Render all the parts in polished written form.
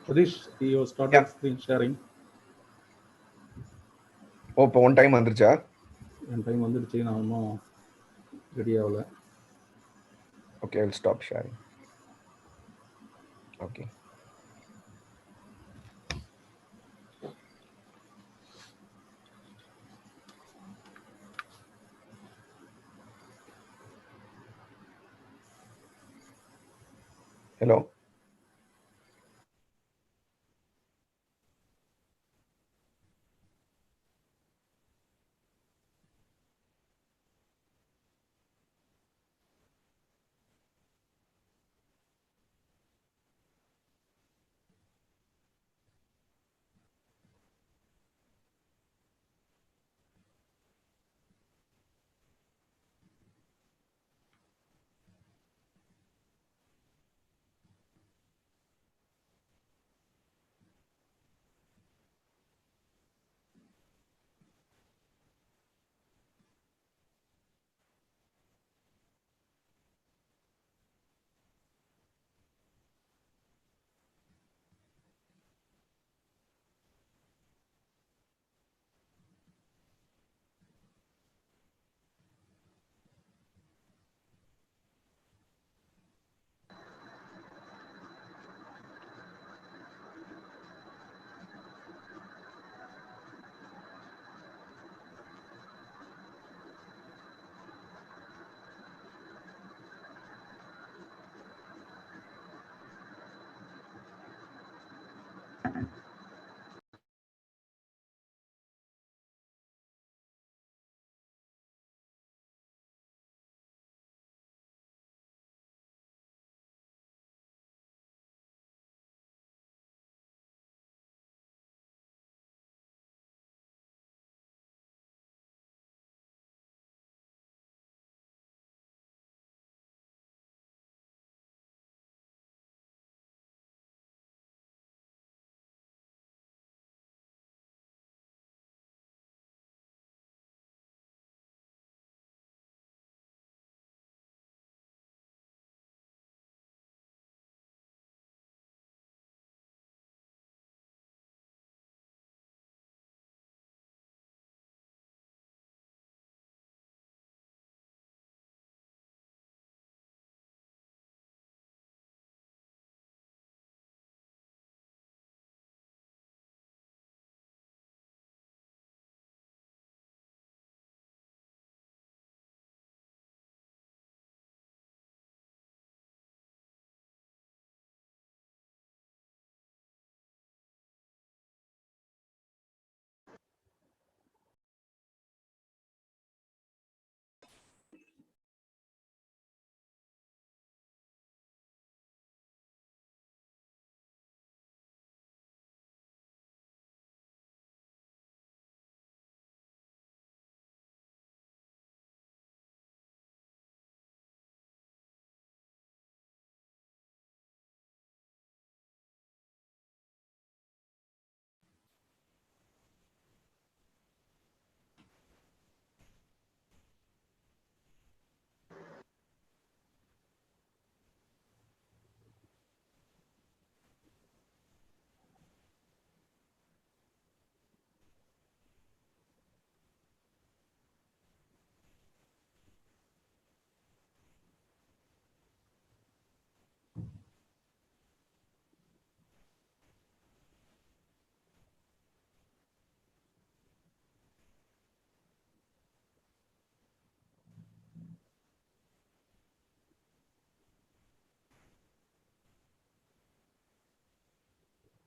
Sadish, you started Yeah. screen sharing. இப்போ one time வந்துருச்சா? என் time வந்துடுச்சு, நான் இன்னும் ரெடி ஆகல. Okay, I will stop sharing. Okay. Hello.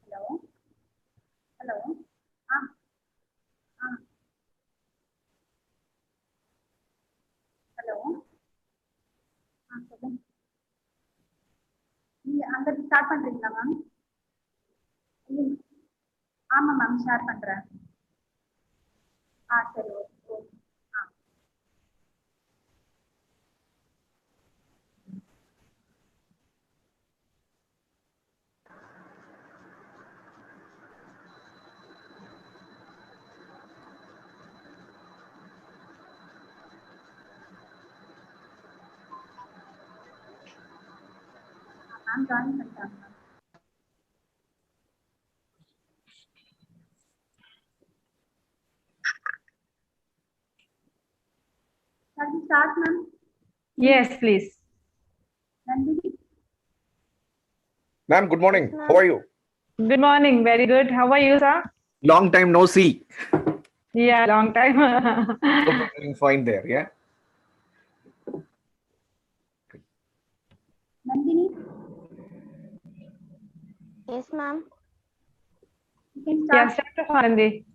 Hello. Hello. Ah, ah. Hello. சொல்லுங்க. நீங்க அங்க ஸ்டார்ட் பண்றீங்களா மேம்? ஆமா மேம், ஷேர் பண்றேன். சரி, ஓகே. ஆ. மேம் ஜாயின் பண்ணிட்டாங்க ma'am. Shall we start, ma'am? Yes, please. Nandini? Ma'am, good morning. How are you? Good morning. Very good. How are you, sir? Long time no see. Yeah, long time. Hope you're doing fine there, yeah? Nandini? Yes, ma'am. You can Yeah, start. start off, Anandi.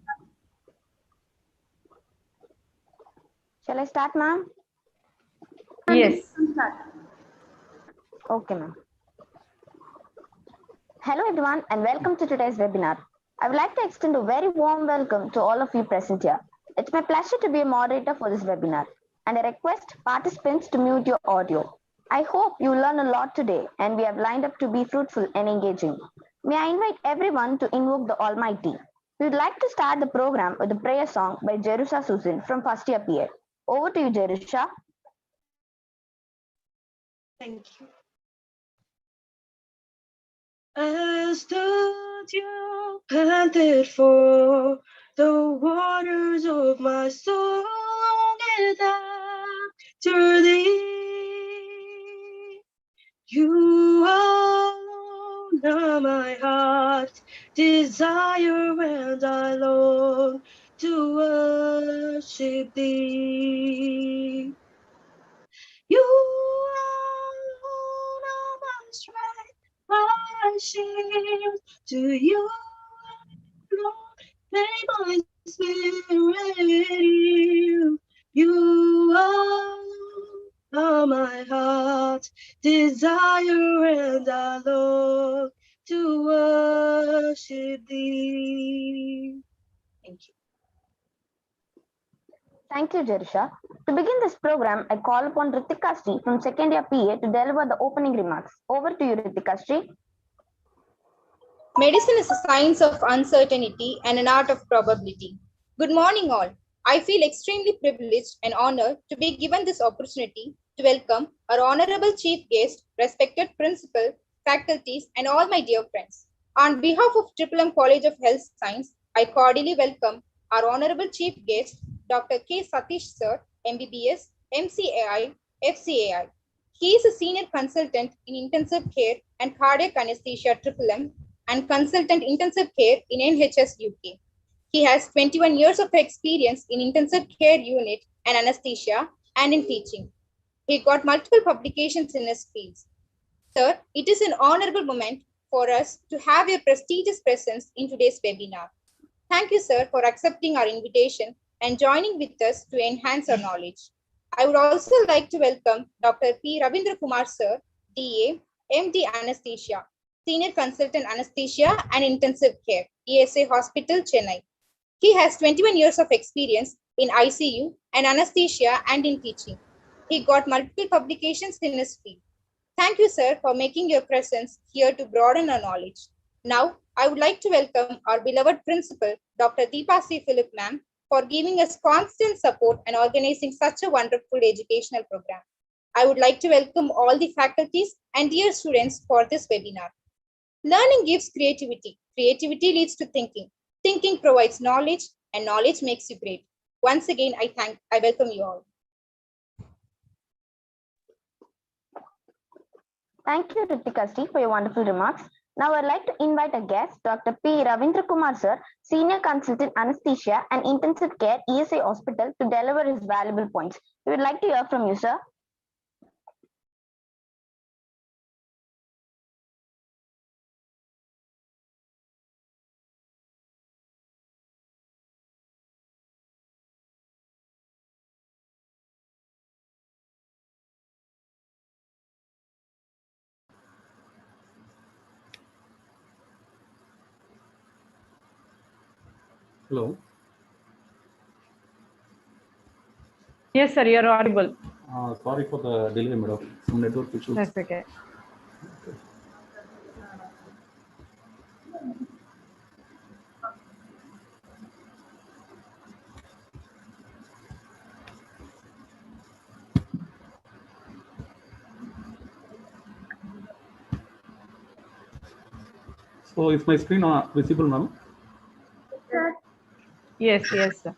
Shall I start, ma'am? Yes. You can start. Okay, ma'am. Hello, everyone, and welcome to today's webinar. I would like to extend a very warm welcome to all of you present here. It's my pleasure to be a moderator for this webinar, and I request participants to mute your audio. I hope you learn a lot today, and we have lined up to be fruitful and engaging. May I invite everyone to invoke the Almighty. We would like to start the program with a prayer song by Jerusha Susan from first year PA. Over to you, Jerusha. Thank you. I stood you panted for the waters of my soul longed after thee. You alone are my heart's desire, and I long to worship thee. You alone are my strength, my shield. To you alone make my spirit yield. You alone are my heart's desire, and I long to worship thee. Thank you. Thank you, Jerusha. To begin this program, I call upon Ritika Sri from second year PA to deliver the opening remarks. Over to you, Ritika Sri. Medicine is a science of uncertainty and an art of probability. Good morning, all. I feel extremely privileged and honored to be given this opportunity to welcome our honorable chief guest, respected principal, faculties, and all my dear friends. On behalf of Triple M College of Health Science, I cordially welcome our honorable chief guest, Dr. K. Satish Sir, MBBS, MCAI, FCAI. He is a senior consultant in intensive care and cardiac anesthesia Triple M and consultant intensive care in NHS UK. He has 21 years of experience in intensive care unit and anesthesia and in teaching. He got multiple publications in his fields. Sir, it is an honorable moment for us to have your prestigious presence in today's webinar. Thank you, sir, for accepting our invitation and joining with us to enhance our knowledge. I would also like to welcome Dr. P. Ravindra Kumar, sir, DA, MD Anesthesia, Senior Consultant Anesthesia and Intensive Care, ESA Hospital, Chennai. He has 21 years of experience in ICU and anesthesia and in teaching. He got multiple publications in his field. Thank you, sir, for making your presence here to broaden our knowledge. Now, I would like to welcome our beloved principal, Dr. Deepa C. Philip, ma'am, for giving us constant support and organizing such a wonderful educational program. I would like to welcome all the faculties and dear students for this webinar. Learning gives creativity. Creativity leads to thinking. Thinking provides knowledge, and knowledge makes you great. Once again, I welcome you all. Thank you, Ritika Sri, for your wonderful remarks. Now I'd like to invite a guest, Dr. P. Ravindra Kumar, sir, Senior Consultant Anesthesia and Intensive Care, ESA Hospital, to deliver his valuable points. We would like to hear from you, sir. Hello. Yes, sir, you're audible. Sorry for the delay, madam. Some network issues. That's okay. So is my screen visible now? Yes, yes, sir.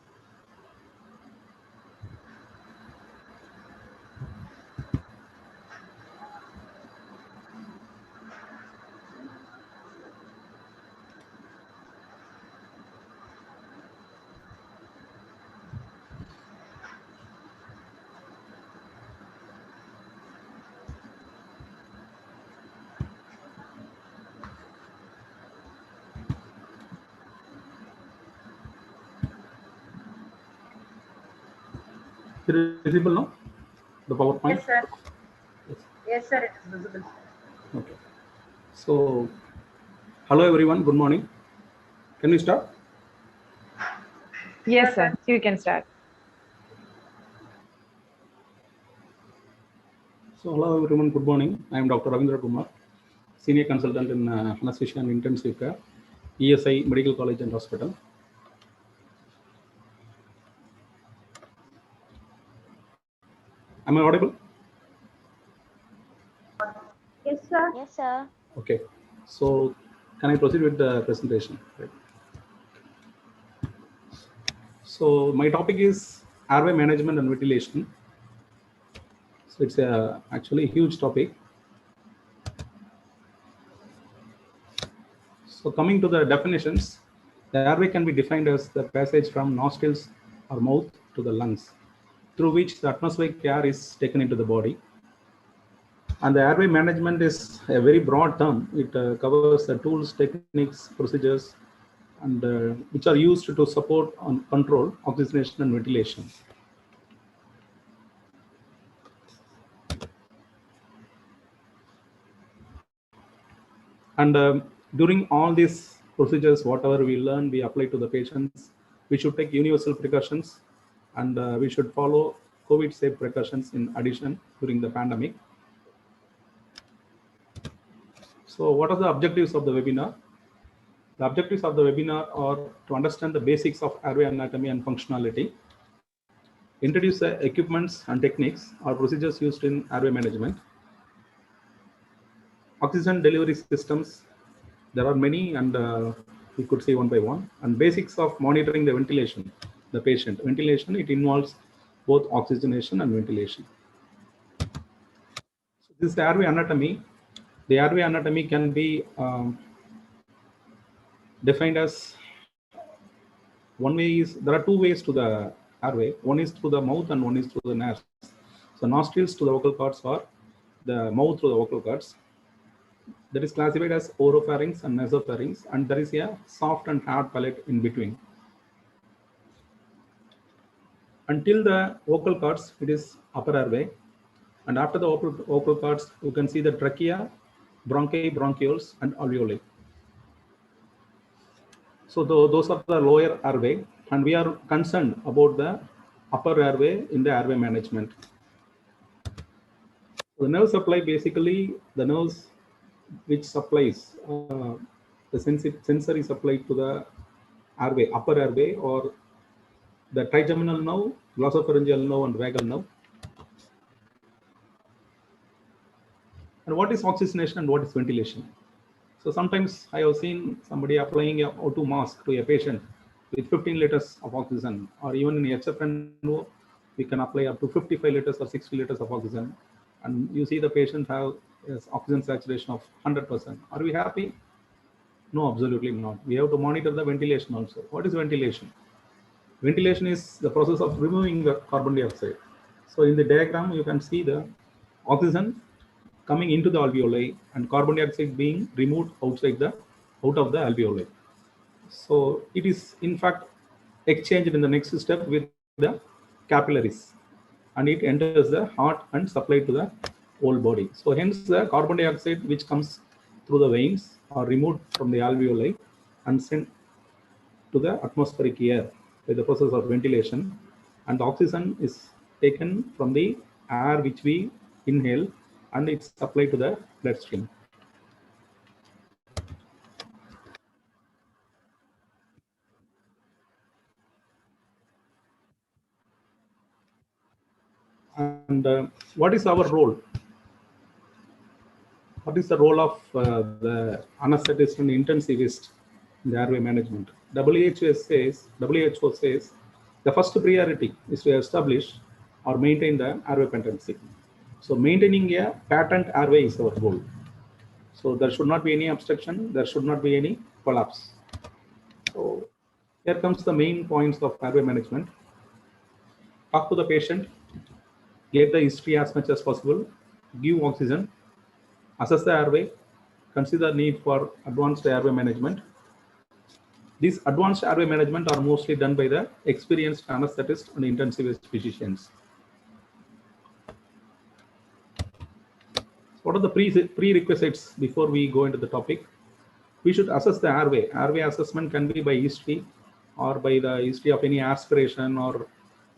Is it visible now? The PowerPoint? Yes, sir. Yes, sir, it is visible. Okay. So, hello everyone, good morning. Can we start? Yes, sir. You can start. So, hello everyone, good morning. I am Dr. Ravindra Kumar, Senior Consultant in Anesthesia and Intensive Care, ESI Medical College and Hospital. Am I audible? Yes, sir. Yes, sir. Okay. So, can I proceed with the presentation? Right. So, my topic is airway management and ventilation. So, it's actually a huge topic. So, coming to the definitions, the airway can be defined as the passage from nostrils or mouth to the lungs, through which the atmospheric air is taken into the body. And the airway management is a very broad term. It covers the tools, techniques, procedures, and which are used to support and control oxygenation and ventilation. And during all these procedures, whatever we learn, we apply to the patients. We should take universal precautions, and we should follow COVID-safe precautions in addition during the pandemic. So what are the objectives of the webinar? The objectives of the webinar are to understand the basics of airway anatomy and functionality, introduce the equipments and techniques or procedures used in airway management, oxygen delivery systems. There are many, and we could see one by one, and basics of monitoring the ventilation, the patient. Ventilation, it involves both oxygenation and ventilation. So this is the airway anatomy. The airway anatomy can be defined as, one way is, there are two ways to the airway. One is through the mouth and one is through the nose. So nostrils to the vocal cords or the mouth to the vocal cords. That is classified as oropharynx and nasopharynx, and there is a soft and hard palate in between. Until the vocal cords, it is upper airway, and after the vocal cords, you can see the trachea, bronchi, bronchioles, and alveoli. So those are the lower airway, and we are concerned about the upper airway in the airway management. The nerve supply, basically the nerves which supplies the sensory supply to the airway, upper airway, or the trigeminal nerve, glossopharyngeal nerve, and vagal nerve. And what is oxygenation and what is ventilation? So sometimes I have seen somebody applying a O2 mask to a patient with 15 liters of oxygen, or even in HFNO, we can apply up to 55 liters or 60 liters of oxygen. And you see the patient have oxygen saturation of 100%. Are we happy? No, absolutely not. We have to monitor the ventilation also. What is ventilation? Ventilation is the process of removing the carbon dioxide. So in the diagram, you can see the oxygen coming into the alveoli and carbon dioxide being removed out of the alveoli. So it is in fact exchanged in the next step with the capillaries, and it enters the heart and supplied to the whole body. So hence the carbon dioxide which comes through the veins are removed from the alveoli and sent to the atmospheric air by the process of ventilation, and the oxygen is taken from the air which we inhale and it's supplied to the bloodstream. And what is our role? What is the role of the anesthetist and intensivist in the airway management? WHO says the first priority is to establish or maintain the airway patency. So maintaining a patent airway is our goal. So there should not be any obstruction, there should not be any collapse. So here comes the main points of airway management. Talk to the patient, get the history as much as possible, give oxygen, assess the airway, consider need for advanced airway management. These advanced airway management are mostly done by the experienced anesthetist and intensivist physicians. what are the prerequisites before we go into the topic? We should assess the airway. Airway assessment can be by history or by the history of any aspiration or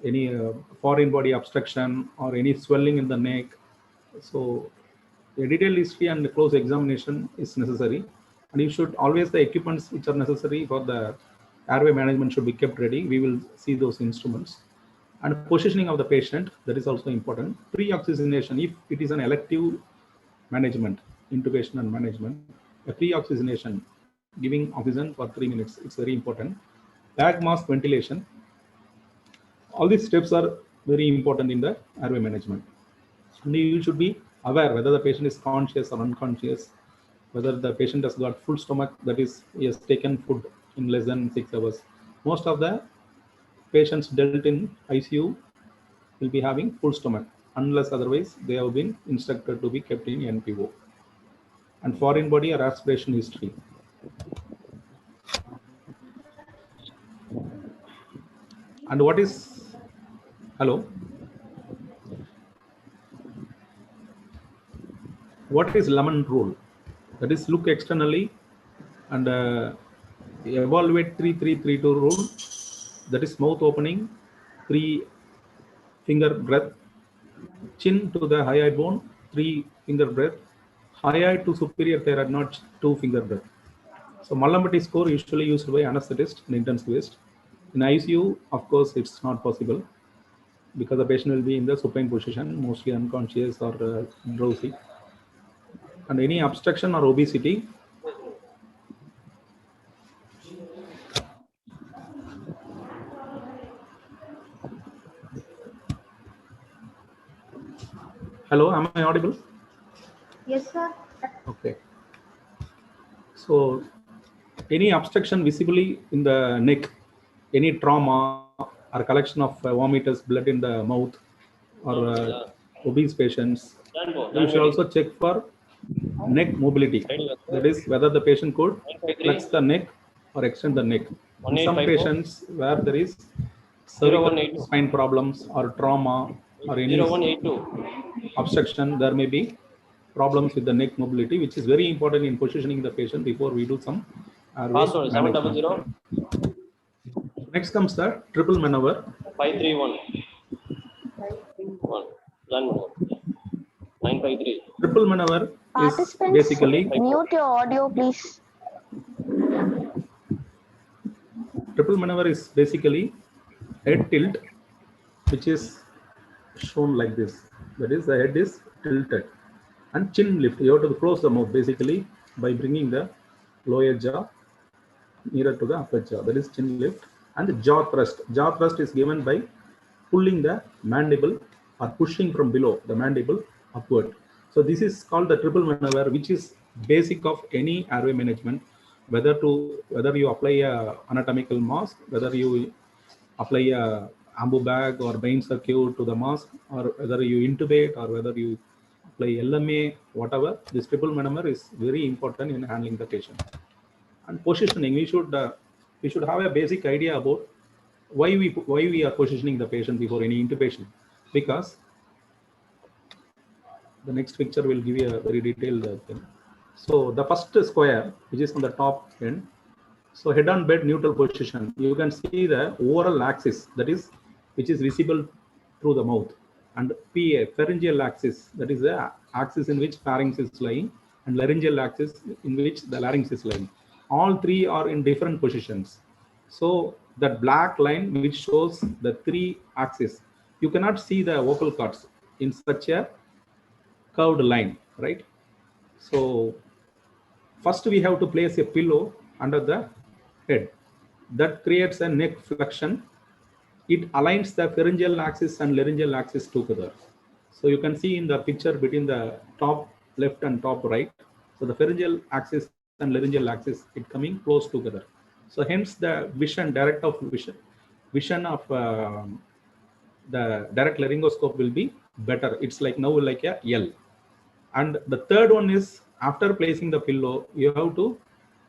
any foreign body obstruction or any swelling in the neck. So a detailed history and close examination is necessary. And you should always, the equipments which are necessary for the airway management should be kept ready. We will see those instruments. And positioning of the patient, that is also important. Pre-oxygenation, if it is an elective management, intubation and management, a pre-oxygenation, giving oxygen for 3 minutes, it's very important. Bag mask ventilation. All these steps are very important in the airway management. And you should be aware whether the patient is conscious or unconscious, whether the patient has got full stomach, that is, he has taken food in less than 6 hours. Most of the patients dealt in ICU will be having full stomach, unless otherwise they have been instructed to be kept in NPO. And foreign body or aspiration history. And what is, hello? What is Lemon rule? That is, look externally and evaluate 3-3-3-2 rule. That is, mouth opening, 3 finger breath, chin to the hyoid bone, 3 finger breath, hyoid to superior thyroid notch, 2 finger breath. So Mallampati score usually used by anesthetist and intensivist. In ICU, of course, it's not possible because the patient will be in the supine position, mostly unconscious or drowsy. And any obstruction or obesity, hello, am I audible? Yes, sir. Okay. So any obstruction visibly in the neck, any trauma or collection of vomitous blood in the mouth or obese patients, you should also check for neck mobility. That is, whether the patient could flex the neck or extend the neck. In some patients where there is cervical spine problems or trauma or any obstruction, there may be problems with the neck mobility, which is very important in positioning the patient before we do some Password 700. Next comes the triple maneuver. 531. 953. Triple maneuver is Participants, basically, mute your audio, please. triple maneuver is basically head tilt, which is shown like this. That is, the head is tilted, and chin lift. You have to close the mouth basically by bringing the lower jaw nearer to the upper jaw. That is chin lift. And the jaw thrust. Jaw thrust is given by pulling the mandible or pushing from below the mandible upward. So this is called the triple maneuver, which is basic of any airway management. Whether you apply a anatomical mask, whether you apply a ambu bag or brain circuit to the mask, or whether you intubate or whether you apply LMA, whatever, this triple maneuver is very important in handling the patient. And positioning, we should have a basic idea about why we are positioning the patient before any intubation, because the next picture will give you a very detailed thing. So the first square, which is on the top end, so head on bed neutral position, you can see the oral axis, that is, which is visible through the mouth, and PA, pharyngeal axis, that is the axis in which pharynx is lying, and laryngeal axis in which the larynx is lying. All three are in different positions. So that black line which shows the 3 axes, you cannot see the vocal cords in such a curved line, right? So first we have to place a pillow under the head. That creates a neck flexion. It aligns the pharyngeal axis and laryngeal axis together. So you can see in the picture between the top left and top right. So the pharyngeal axis and laryngeal axis, it coming close together. So hence the vision of the direct laryngoscope will be better. It's like now like a L. And the third one is, after placing the pillow, you have to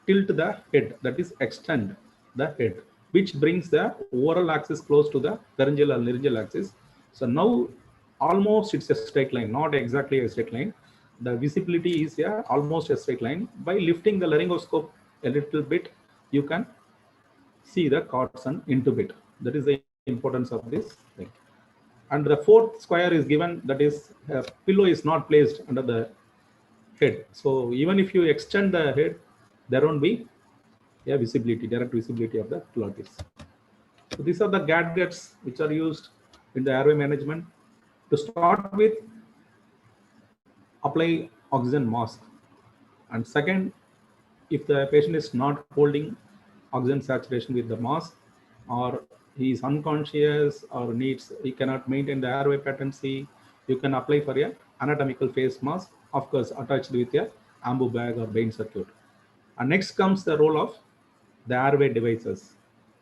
tilt the head, that is extend the head, which brings the oral axis close to the pharyngeal and laryngeal axis. So now almost it's a straight line, not exactly a straight line. the visibility is almost a straight line. By lifting the laryngoscope a little bit, you can see the chords and intubate. That is the importance of this thing. And the fourth square is given, that is a pillow is not placed under the head. So even if you extend the head, there won't be a visibility, direct visibility of the glottis. So these are the gadgets which are used in the airway management. To start with, apply oxygen mask. And second, if the patient is not holding oxygen saturation with the mask, or he is unconscious or he cannot maintain the airway patency, you can apply for a anatomical face mask, of course attached with a ambu bag or Bain circuit. And next comes the role of the airway devices.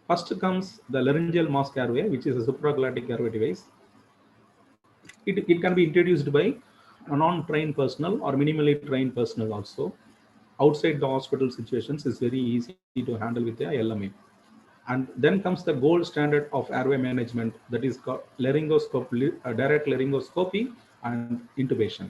First comes the laryngeal mask airway, which is a supraglottic airway device. It can be introduced by a non-trained personnel or minimally trained personnel also. Outside the hospital situations is very easy to handle with the LMA. And then comes the gold standard of airway management, that is called laryngoscopy, direct laryngoscopy and intubation.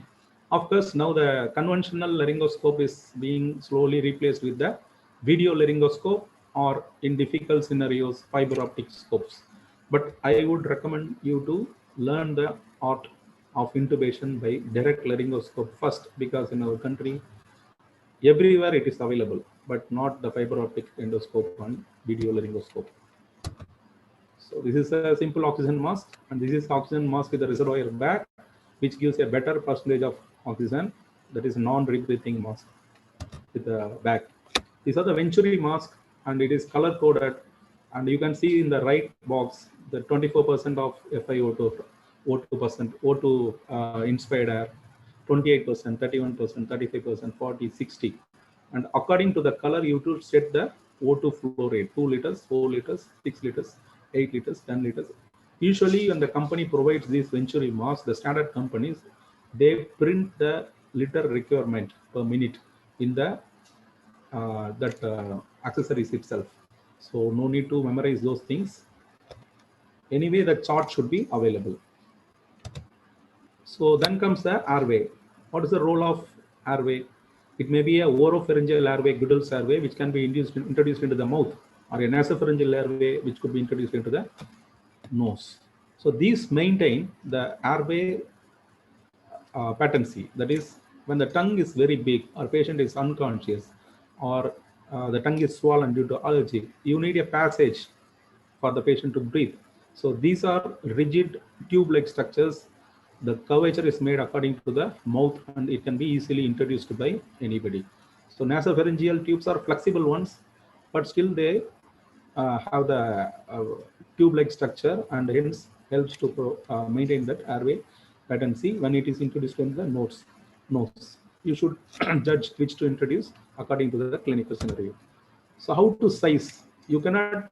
Of course, now the conventional laryngoscope is being slowly replaced with the video laryngoscope, or in difficult scenarios, fiber optic scopes. But I would recommend you to learn the art of intubation by direct laryngoscope first, because in our country, everywhere it is available, but not the fiber optic endoscope and video laryngoscope. So this is a simple oxygen mask, and this is oxygen mask with a reservoir bag, which gives a better percentage of oxygen. That is non-rebreathing mask with a bag. These are the Venturi mask, and it is color coded, and you can see in the right box the 24% of FiO2, 2% inspired air, 28%, 31%, 35%, 40, 60. And according to the color, you to set the O2 flow rate, 2 liters, 4 liters, 6 liters, 8 liters, 10 liters. Usually when the company provides these Venturi masks, the standard companies, they print the liter requirement per minute in the accessories itself. So no need to memorize those things. Anyway, the chart should be available. So then comes the airway. What is the role of airway? It may be a oropharyngeal airway, Goodell's airway, which can be introduced into the mouth, or a nasopharyngeal airway, which could be introduced into the nose. So these maintain the airway patency. That is, when the tongue is very big, or patient is unconscious, or the tongue is swollen due to allergy, you need a passage for the patient to breathe. So these are rigid tube-like structures. The curvature is made according to the mouth, and it can be easily introduced by anybody. So nasopharyngeal tubes are flexible ones, but still they have the tube-like structure, and hence helps to maintain that airway patency when it is introduced in the nose. You should judge which to introduce according to the clinical scenario. So how to size? You cannot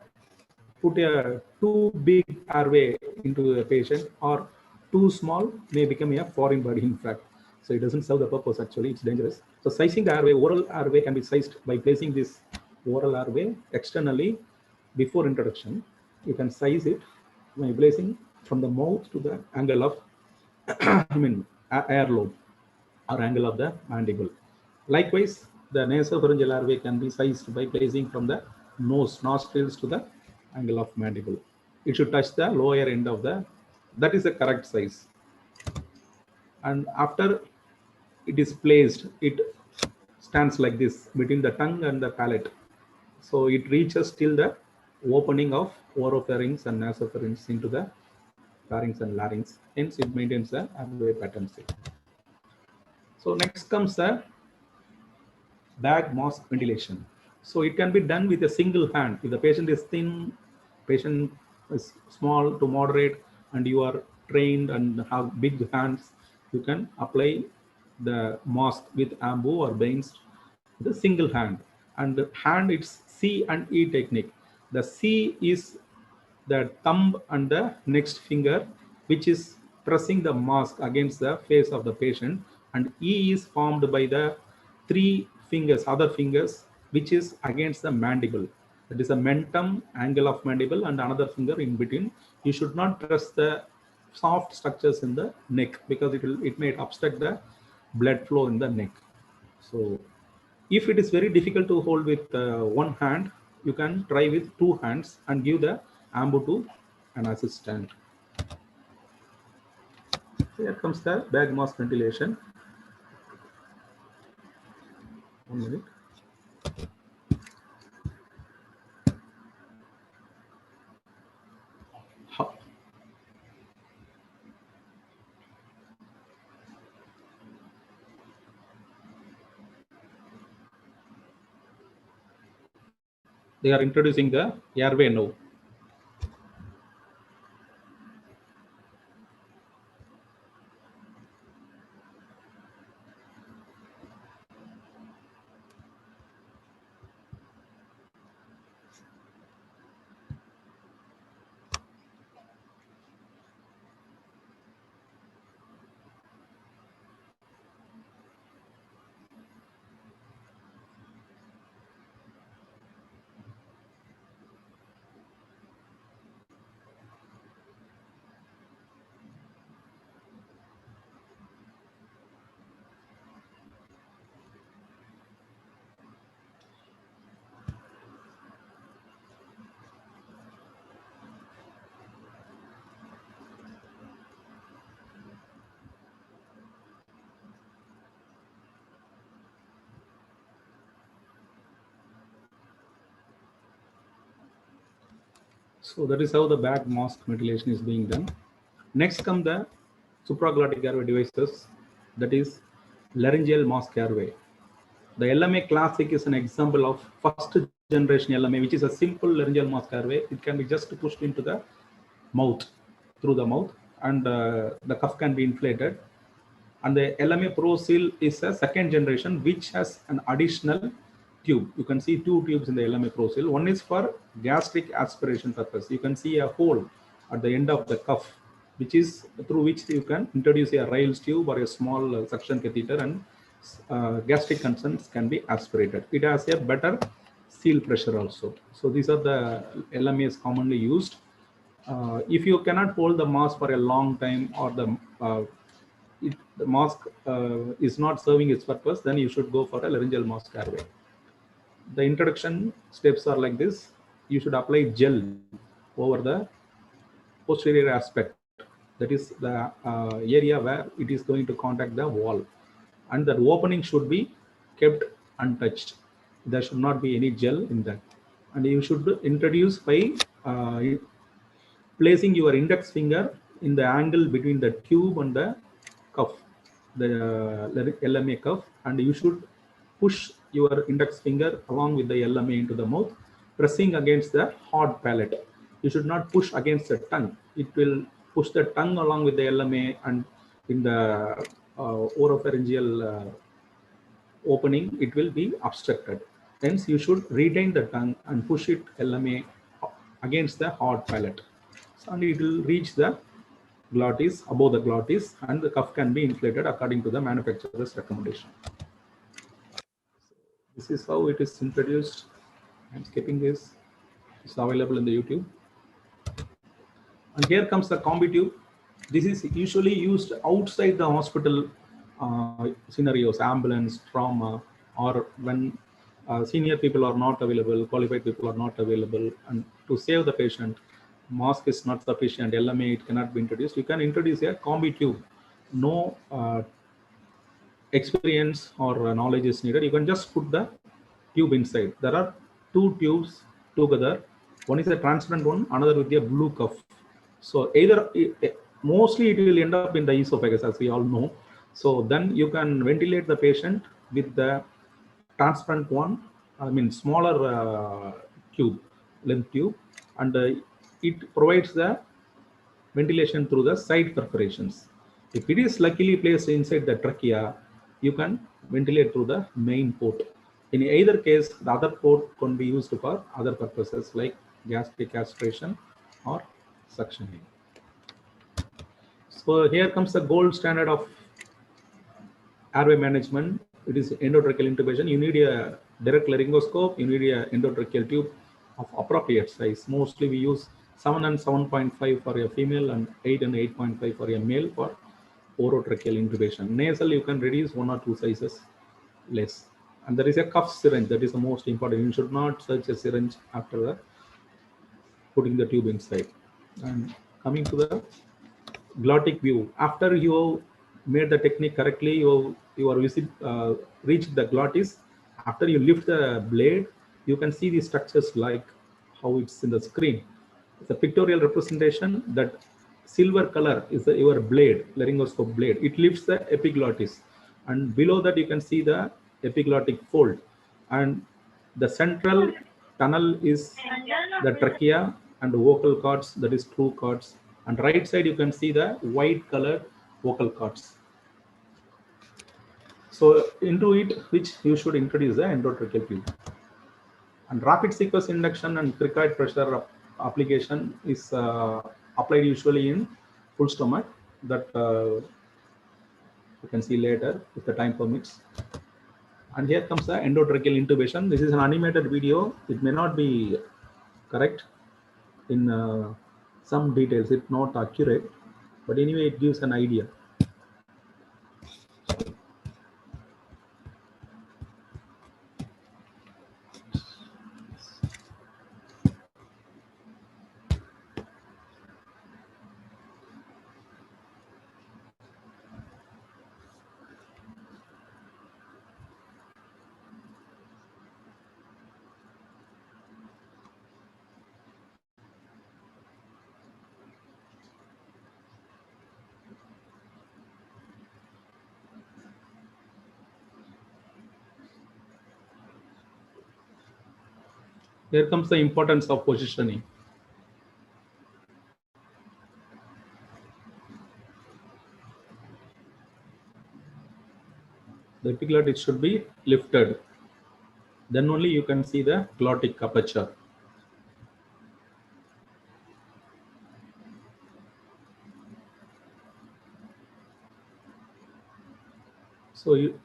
put a too big airway into a patient, or too small may become a foreign body, in fact. So it doesn't serve the purpose, actually, it's dangerous. So sizing the airway, oral airway can be sized by placing this oral airway externally before introduction. You can size it by placing from the mouth to the angle of air lobe, or angle of the mandible. Likewise, the nasopharyngeal airway can be sized by placing from the nostrils to the angle of mandible. It should touch the lower end of that is the correct size. And after it is placed, it stands like this between the tongue and the palate. So it reaches till the opening of oropharynx and nasopharynx into the pharynx and larynx. Hence, it maintains the airway patency. So next comes the bag mask ventilation. So it can be done with a single hand. If the patient is thin, patient is small to moderate, and you are trained and have big hands, you can apply the mask with ambu or Bain's with a single hand. And the hand, it's C and E technique. The C is the thumb and the next finger, which is pressing the mask against the face of the patient, and E is formed by the 3 fingers, other fingers, which is against the mandible. That is a mentum, angle of mandible, and another finger in between. You should not press the soft structures in the neck, because it may obstruct the blood flow in the neck. So if it is very difficult to hold with one hand, you can try with two hands and give the ambu to an assistant. Here comes the bag mask ventilation. 1 minute. They are introducing the airway now. So that is how the bag mask ventilation is being done. Next come the supraglottic airway devices, that is laryngeal mask airway. The LMA Classic is an example of first generation LMA, which is a simple laryngeal mask airway. It can be just pushed into the mouth, through the mouth, and the cuff can be inflated. And the LMA Pro Seal is a second generation, which has an additional tube. You can see two tubes in the LMA Pro Seal. One is for gastric aspiration purpose. You can see a hole at the end of the cuff, which is through which you can introduce a Ryle's tube or a small suction catheter, and gastric contents can be aspirated. It has a better seal pressure also. So these are the LMAs commonly used. If you cannot hold the mask for a long time, or the mask is not serving its purpose, then you should go for a laryngeal mask airway. The introduction steps are like this. You should apply gel over the posterior aspect, that is the area where it is going to contact the wall, and the opening should be kept untouched. There should not be any gel in that. And you should introduce by placing your index finger in the angle between the tube and the cuff, the LMA cuff, and you should push your index finger along with the LMA into the mouth, pressing against the hard palate. You should not push against the tongue. It will push the tongue along with the LMA, and in the oropharyngeal opening, it will be obstructed. Hence, you should retain the tongue and push it LMA against the hard palate. So, and it will reach the glottis, above the glottis, and the cuff can be inflated according to the manufacturer's recommendation. This is how it is introduced. I'm skipping this. It's available in the YouTube. And here comes the combi tube. This is usually used outside the hospital scenarios, ambulance, trauma, or when senior people are not available, qualified people are not available, and to save the patient, mask is not sufficient, LMA, it cannot be introduced. You can introduce a combi tube. No experience or knowledge is needed. You can just put the tube inside. There are two tubes together. One is a transparent one, another with a blue cuff. So either mostly it will end up in the esophagus, as we all know. So then you can ventilate the patient with the transparent one, I mean smaller tube, length tube, and it provides the ventilation through the side perforations. If it is luckily placed inside the trachea, you can ventilate through the main port. In either case, the other port can be used for other purposes like gastric aspiration or suctioning. So here comes the gold standard of airway management. It is endotracheal intubation. You need a direct laryngoscope. You need a endotracheal tube of appropriate size. Mostly we use 7 and 7.5 for a female and 8 and 8.5 for a male for orotracheal intubation. Nasal, you can reduce 1 or 2 sizes less. And there is a cuff syringe that is the most important. You should not search a syringe after the putting the tube inside. And coming to the glottic view, after you made the technique correctly, you are reached the glottis. After you lift the blade, you can see the structures like how it's in the screen. It's a pictorial representation that silver color is your blade, laryngoscope blade. It lifts the epiglottis, and below that you can see the epiglottic fold, and the central tunnel is the trachea and vocal cords, that is true cords, and right side you can see the white colored vocal cords. So into it, which you should introduce the endotracheal tube. And rapid sequence induction and cricoid pressure application is applied usually in full stomach, that you can see later if the time permits. And here comes the endotracheal intubation. This is an animated video. It may not be correct in some details. It's not accurate, but anyway, it gives an idea. Here comes the importance of positioning. The epiglottis should be lifted. Then only you can see the glottic aperture. So you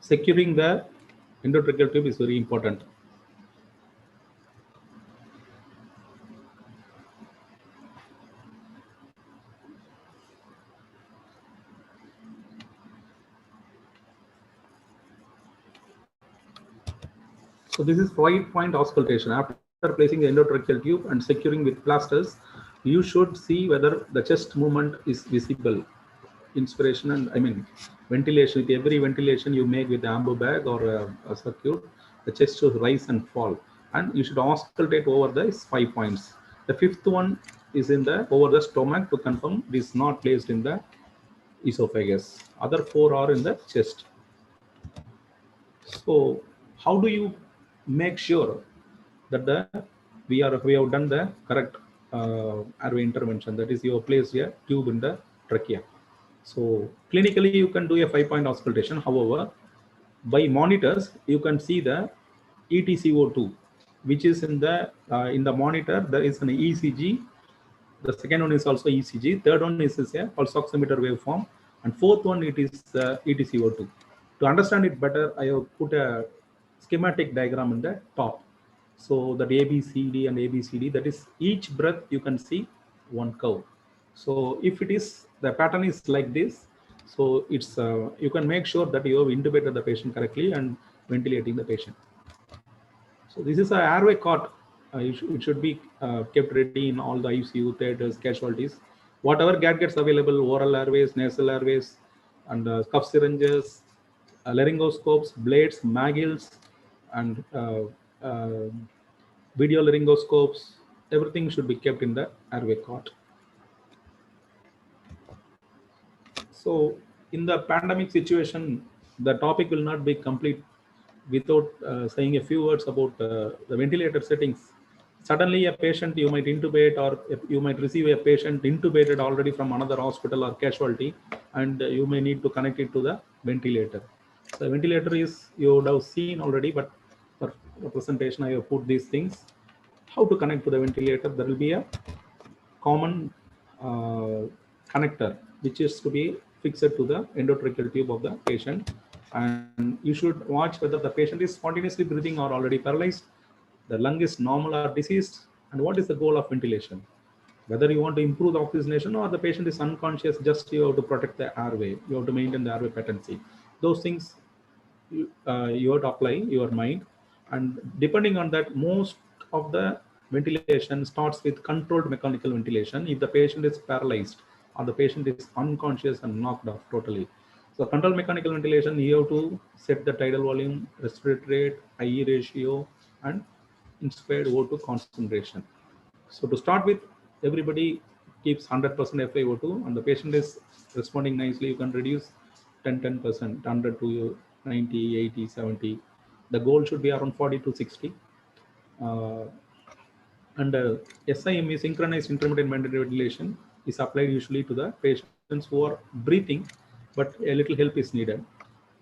securing the endotracheal tube is very important. So this is 5-point auscultation. After placing the endotracheal tube and securing with plasters, you should see whether the chest movement is visible. Inspiration and ventilation. With every ventilation you make with the ambu bag or a circuit, the chest should rise and fall, and you should auscultate over these 5 points. The 5th one is in the over the stomach to confirm it is not placed in the esophagus. Other 4 are in the chest. So how do you make sure that we have done the correct airway intervention? That is, you have placed a tube in the trachea. So clinically you can do a 5-point auscultation. However, by monitors you can see the ETCO2, which is in the monitor. There is an ECG. The second one is also ECG. Third one is a pulse oximeter waveform, and 4th one it is ETCO2. To understand it better, I have put a schematic diagram in the top. So that ABCD and ABCD, that is each breath you can see one curve. So if it is, the pattern is like this, so it's you can make sure that you have intubated the patient correctly and ventilating the patient. So this is an airway cot. It should be kept ready in all the ICU, theaters, casualties. Whatever gadgets available, oral airways, nasal airways, and cuff syringes, laryngoscopes, blades, magills, and video laryngoscopes, everything should be kept in the airway cot. So in the pandemic situation, the topic will not be complete without saying a few words about the ventilator settings. Suddenly a patient you might intubate, or you might receive a patient intubated already from another hospital or casualty, and you may need to connect it to the ventilator. So ventilator is, you would have seen already, but for representation I have put these things. How to connect to the ventilator? There will be a common connector which is to be fixed to the endotracheal tube of the patient. And you should watch whether the patient is spontaneously breathing or already paralyzed, the lung is normal or diseased, and what is the goal of ventilation. Whether you want to improve the oxygenation or the patient is unconscious, just you have to protect the airway, you have to maintain the airway patency. Those things you have to apply your mind, and depending on that, most of the ventilation starts with controlled mechanical ventilation if the patient is paralyzed or the patient is unconscious and knocked off totally. So controlled mechanical ventilation, you have to set the tidal volume, respiratory rate, IE ratio, and inspired O2 concentration. So to start with, everybody keeps 100% FiO2 and the patient is responding nicely. You can reduce 10%, 100 to 90, 80, 70. The goal should be around 40 to 60. SIM is synchronized intermittent ventilation is applied usually to the patients who are breathing, but a little help is needed.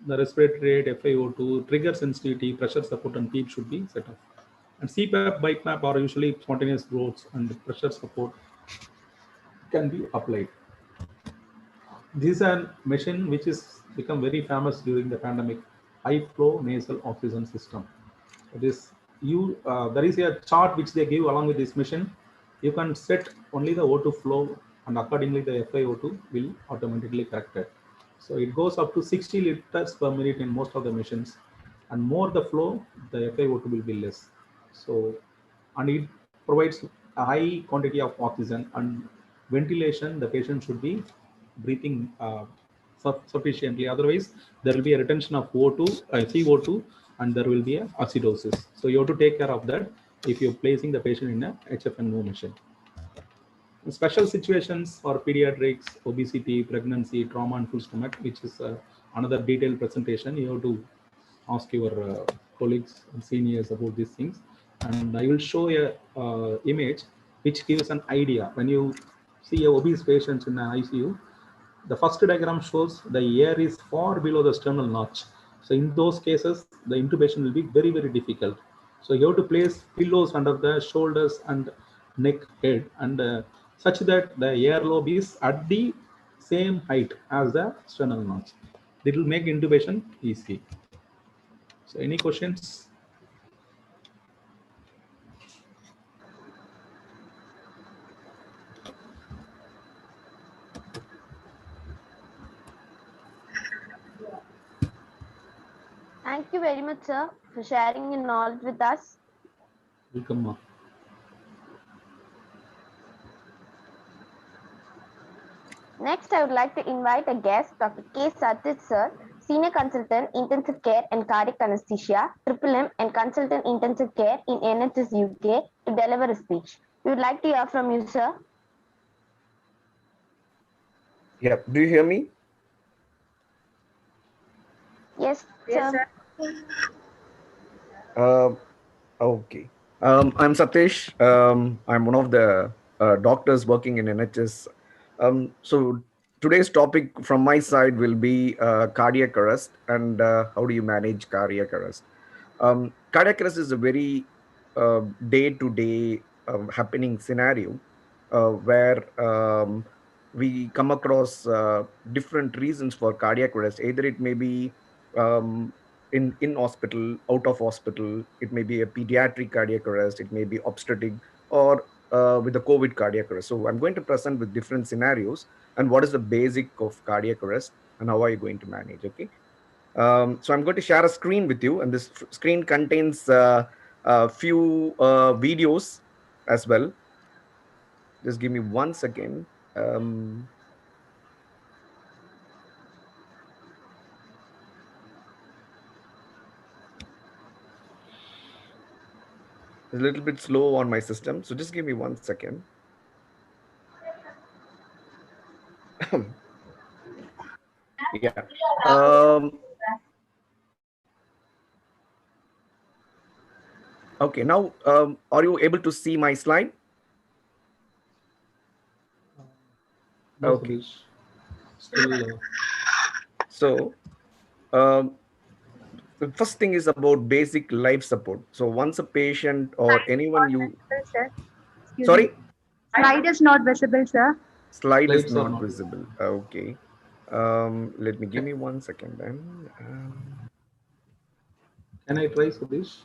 The respiratory rate, FiO2, trigger sensitivity, pressure support, and PEEP should be set up. And CPAP, BiPAP are usually spontaneous growths, and pressure support can be applied. This is a machine which is become very famous during the pandemic, high flow nasal oxygen system. There is a chart which they give along with this machine. You can set only the O2 flow, and accordingly the FiO2 will automatically correct it. So it goes up to 60 liters per minute in most of the machines, and more the flow, the FiO2 will be less. So, and it provides a high quantity of oxygen, and ventilation, the patient should be breathing sufficiently. Otherwise, there will be a retention of CO2, and there will be a acidosis. So you have to take care of that if you're placing the patient in a HFNO machine. In special situations for pediatrics, obesity, pregnancy, trauma, and full stomach, which is another detailed presentation, you have to ask your colleagues and seniors about these things. And I will show a image which gives an idea. When you see a obese patient in an ICU, the first diagram shows the air is far below the sternal notch. So in those cases, the intubation will be very, very difficult. So you have to place pillows under the shoulders and neck, head, and such that the earlobe is at the same height as the sternal notch. It will make intubation easy. So any questions? Thank you very much, sir, for sharing your knowledge with us. Welcome, ma. Next, I would like to invite a guest, Dr. K. Satyajit, sir, Senior Consultant, Intensive Care and Cardiac Anesthesia, M and Consultant Intensive Care in NHS UK, to deliver a speech. We would like to hear from you, sir. Yeah, do you hear me? Yes, Yes, sir. Okay. I'm Satish. I'm one of the doctors working in NHS. So today's topic from my side will be cardiac arrest and how do you manage cardiac arrest. Cardiac arrest is a very day-to-day happening scenario where we come across different reasons for cardiac arrest. Either it may be in hospital, out of hospital, it may be a pediatric cardiac arrest, it may be obstetric, or with the COVID cardiac arrest. So I'm going to present with different scenarios and what is the basic of cardiac arrest and how are you going to manage, okay? So I'm going to share a screen with you, and this screen contains a few videos as well. Just give me 1 second. It's a little bit slow on my system, so just give me 1 second. Yeah. Okay, now are you able to see my slide? No, Okay. Satish. Still, So the first thing is about basic life support. So once a patient or anyone you Sir. Excuse sorry, me. Slide is not visible, sir. slide is Slides are not not visible. Okay. Let me give me 1 second then. Can I try, Satish?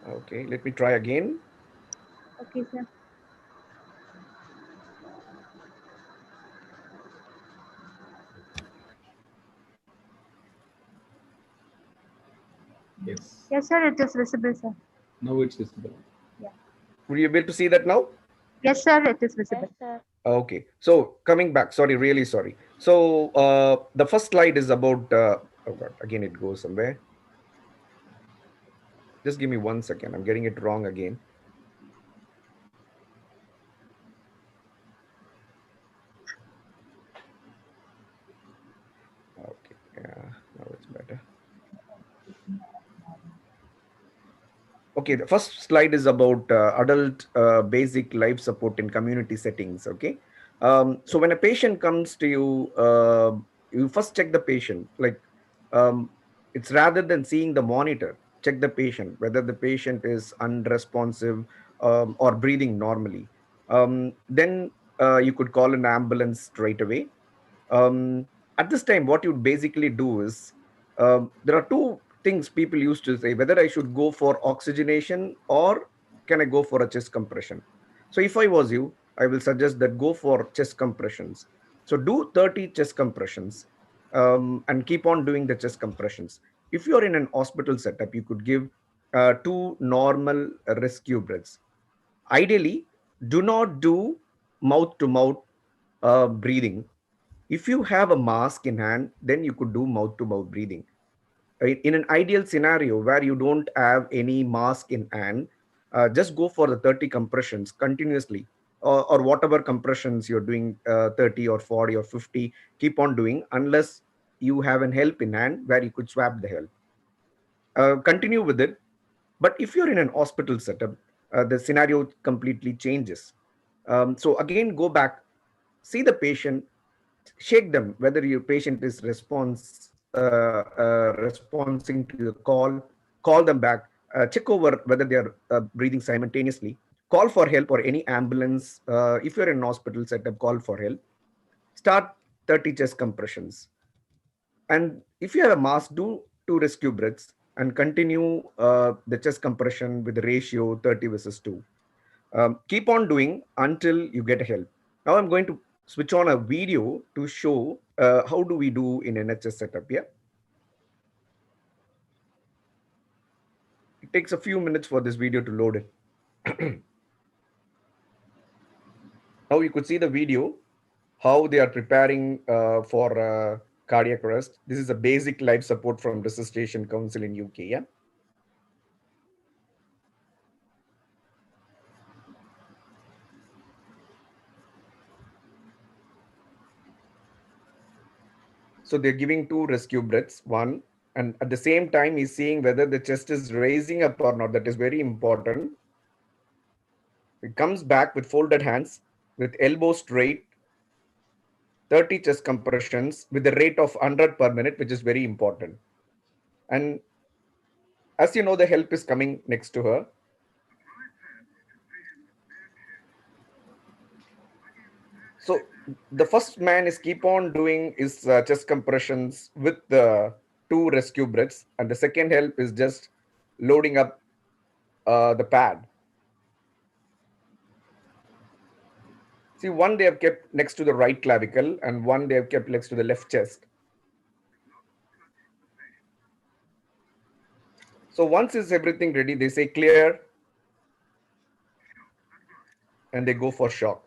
Okay, let me try again. Okay, sir. Yes. Yes, sir. It is visible, sir. Now it's visible. Would you be able to see that now? Yes, sir. It is visible. Yes, sir. Okay, so coming back, sorry, really sorry. So the first slide is about, oh God, again it goes somewhere. Just give me 1 second, I'm getting it wrong again. Okay, yeah, now it's better. Okay, the first slide is about adult basic life support in community settings. Okay, so when a patient comes to you, you first check the patient. Like, it's rather than seeing the monitor, check the patient whether the patient is unresponsive or breathing normally. Then you could call an ambulance straight away. um, at this time what you basically do is, there are two things people used to say, whether I should go for oxygenation or can I go for a chest compression. So if I was you, I will suggest that go for chest compressions. So do 30 chest compressions, and keep on doing the chest compressions. If you're in an hospital setup, you could give two normal rescue breaths. Ideally, do not do mouth to mouth breathing. If you have a mask in hand, then you could do mouth to mouth breathing. In an ideal scenario where you don't have any mask in hand, just go for the 30 compressions continuously, or whatever compressions you're doing, 30 or 40 or 50, keep on doing unless you have an help in hand where you could swap the help. Continue with it. But if you're in an hospital setup, the scenario completely changes. So again, go back, see the patient, shake them whether your patient is responding to the call them back, check over whether they are breathing simultaneously, call for help or any ambulance. If you're in an hospital setup, call for help, start 30 chest compressions. And if you have a mask, do 2 rescue breaths and continue the chest compression with the ratio 30 versus 2. Keep on doing until you get help. Now I'm going to switch on a video to show how do we do in NHS setup. Yeah, it takes a few minutes for this video to load it. Now you could see the video, how they are preparing for cardiac arrest. This is a basic life support from Resuscitation Council in UK. Yeah. So they're giving 2 rescue breaths, one, and at the same time, he's seeing whether the chest is raising up or not. That is very important. He comes back with folded hands, with elbow straight, 30 chest compressions with the rate of 100 per minute, which is very important. And as you know, the help is coming next to her. So the first man is keep on doing his chest compressions with the 2 rescue breaths, and the second help is just loading up the pad. See, one they have kept next to the right clavicle and one they have kept next to the left chest. So once is everything ready, they say clear and they go for shock.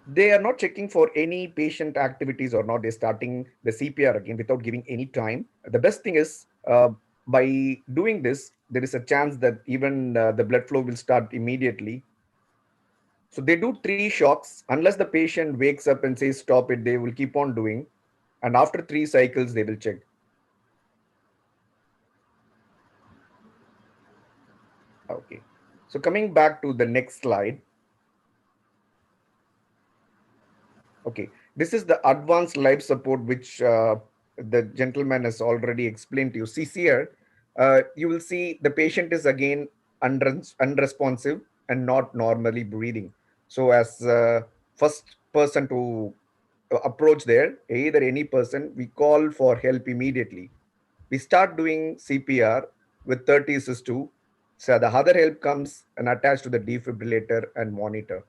They are not checking for any patient activities or not. They're starting the CPR again without giving any time. The best thing is, by doing this, there is a chance that even the blood flow will start immediately. So they do 3 shocks. Unless the patient wakes up and says stop it, they will keep on doing. And after 3 cycles, they will check. Okay. So coming back to the next slide. Okay, this is the advanced life support, which the gentleman has already explained to you. See here, you will see the patient is again unresponsive and not normally breathing. So as first person to approach there, either any person, we call for help immediately. We start doing CPR with 30:2. So the other help comes and attached to the defibrillator and monitor.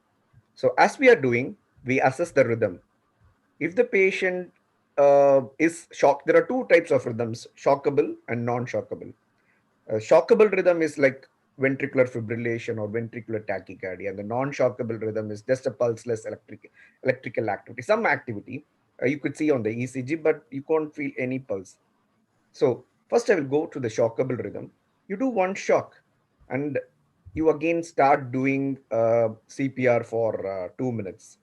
So as we are doing, we assess the rhythm. If the patient is shocked, there are two types of rhythms, shockable and non-shockable. Shockable rhythm is like ventricular fibrillation or ventricular tachycardia, and the non-shockable rhythm is just a pulseless electrical activity, some activity you could see on the ECG, but you can't feel any pulse. So first I will go to the shockable rhythm. You do one shock and you again start doing CPR for 2 minutes.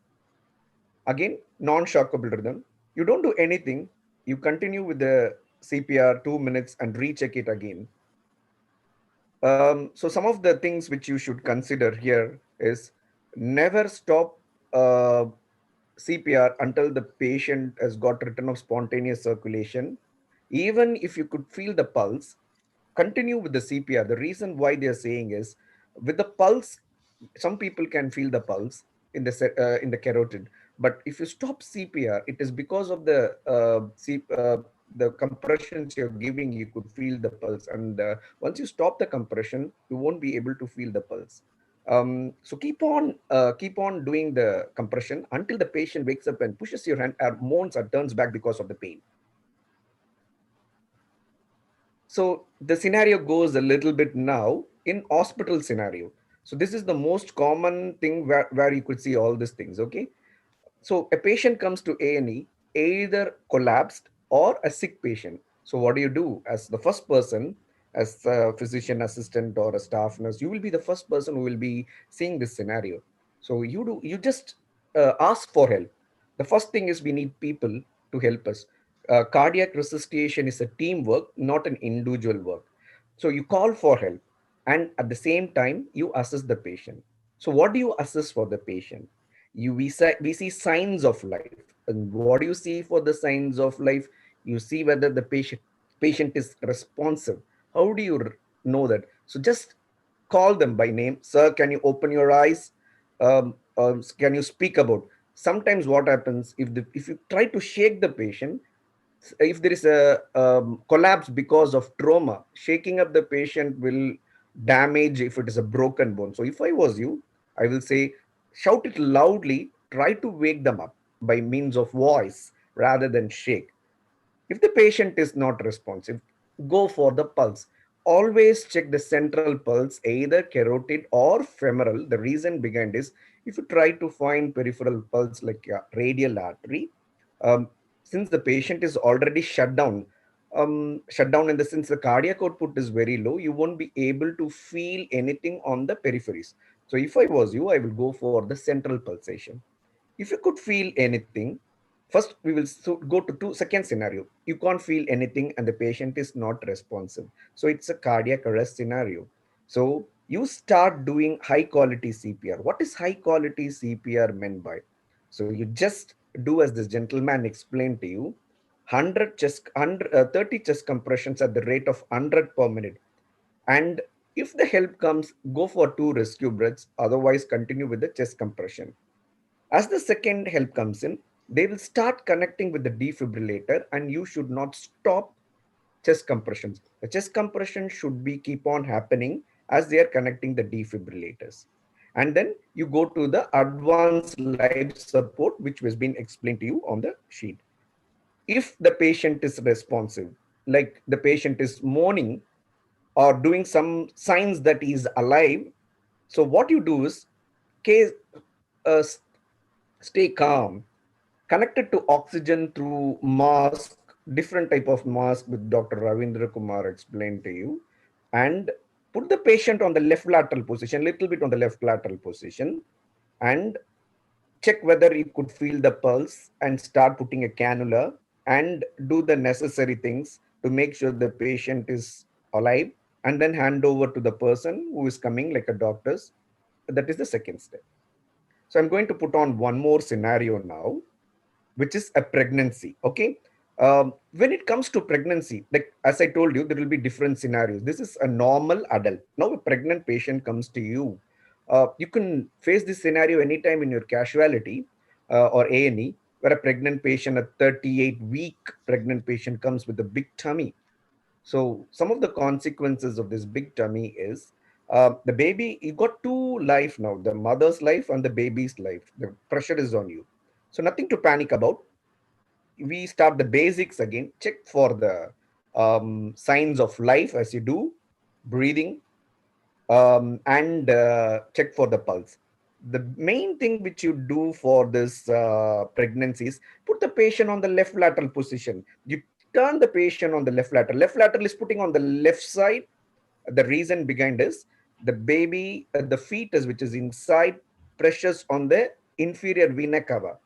Again, non-shockable rhythm. You don't do anything. You continue with the CPR 2 minutes and recheck it again. So some of the things which you should consider here is never stop CPR until the patient has got return of spontaneous circulation. Even if you could feel the pulse, continue with the CPR. The reason why they are saying is with the pulse, some people can feel the pulse in the carotid, but if you stop CPR, it is because of the compressions you're giving. You could feel the pulse, and once you stop the compression, you won't be able to feel the pulse. So keep on doing the compression until the patient wakes up and pushes your hand, or moans or turns back because of the pain. So the scenario goes a little bit now in hospital scenario. So this is the most common thing where you could see all these things. Okay. So a patient comes to A&E, either collapsed or a sick patient. So what do you do as the first person, as a physician assistant or a staff nurse? You will be the first person who will be seeing this scenario. So you just ask for help. The first thing is we need people to help us. Cardiac resuscitation is a teamwork, not an individual work. So you call for help, and at the same time you assess the patient. So what do you assess for the patient? We see signs of life. And what do you see for the signs of life? You see whether the patient is responsive. How do you know that? So just call them by name. Sir, can you open your eyes? Can you speak about? Sometimes what happens, if you try to shake the patient, if there is a collapse because of trauma, shaking up the patient will damage if it is a broken bone. So if I was you, I will say, shout it loudly, try to wake them up by means of voice rather than shake. If the patient is not responsive, go for the pulse. Always check the central pulse, either carotid or femoral. The reason behind is, if you try to find peripheral pulse like radial artery, um, since the patient is already shut down in the sense the cardiac output is very low, you won't be able to feel anything on the peripheries. So if I was you, I will go for the central pulsation. If you could feel anything, first we will go to second scenario. You can't feel anything and the patient is not responsive. So it's a cardiac arrest scenario. So you start doing high quality CPR. What is high quality CPR meant by? So you just do as this gentleman explained to you, 30 chest compressions at the rate of 100 per minute. And if the help comes, go for 2 rescue breaths. Otherwise, continue with the chest compression. As the second help comes in, they will start connecting with the defibrillator, and you should not stop chest compressions. The chest compression should be keep on happening as they are connecting the defibrillators. And then you go to the advanced life support, which has been explained to you on the sheet. If the patient is responsive, like the patient is moaning or doing some signs that he is alive, so what you do is, uh, stay calm, connected to oxygen through mask, different type of mask with Dr. Ravindra Kumar explained to you, and put the patient on the left lateral position, little bit on the left lateral position, and check whether you could feel the pulse and start putting a cannula and do the necessary things to make sure the patient is alive, and then hand over to the person who is coming, like a doctor's. That is the second step. So I'm going to put on one more scenario now, which is a pregnancy. Okay. When it comes to pregnancy, like as I told you, there will be different scenarios. This is a normal adult. Now a pregnant patient comes to you. You can face this scenario anytime in your casualty or A&E, where a pregnant patient, a 38-week pregnant patient, comes with a big tummy. So some of the consequences of this big tummy is the baby, you got two life now, the mother's life and the baby's life. The pressure is on you. So nothing to panic about. We start the basics again. Check for the signs of life as you do, breathing, and check for the pulse. The main thing which you do for this pregnancy is put the patient on the left lateral position. You turn the patient on the left lateral. Left lateral is putting on the left side. The reason behind is the baby, the fetus which is inside, pressures on the inferior vena cava.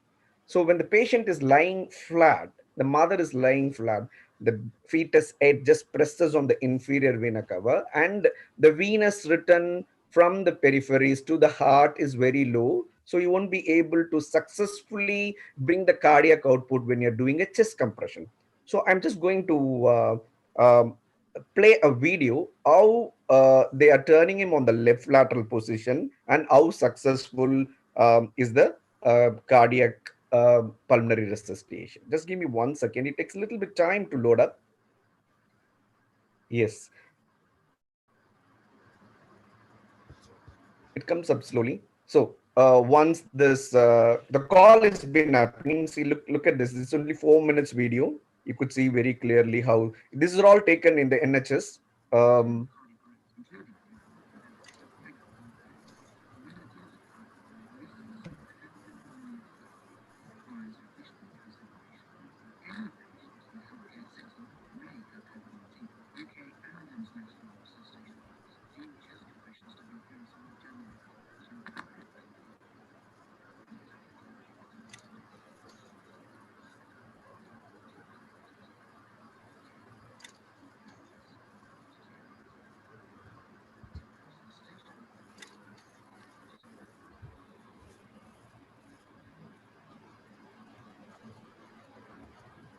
So when the patient is lying flat, the mother is lying flat, the fetus head just presses on the inferior vena cava, and the venous return from the peripheries to the heart is very low. So you won't be able to successfully bring the cardiac output when you're doing a chest compression. So I'm just going to play a video how they are turning him on the left lateral position and how successful is the cardiac pulmonary resuscitation. Just give me 1 second. It takes a little bit time to load up. Yes. It comes up slowly. So once this the call has been happening, see, look at this. This is only 4 minutes video. You could see very clearly how this is all taken in the NHS.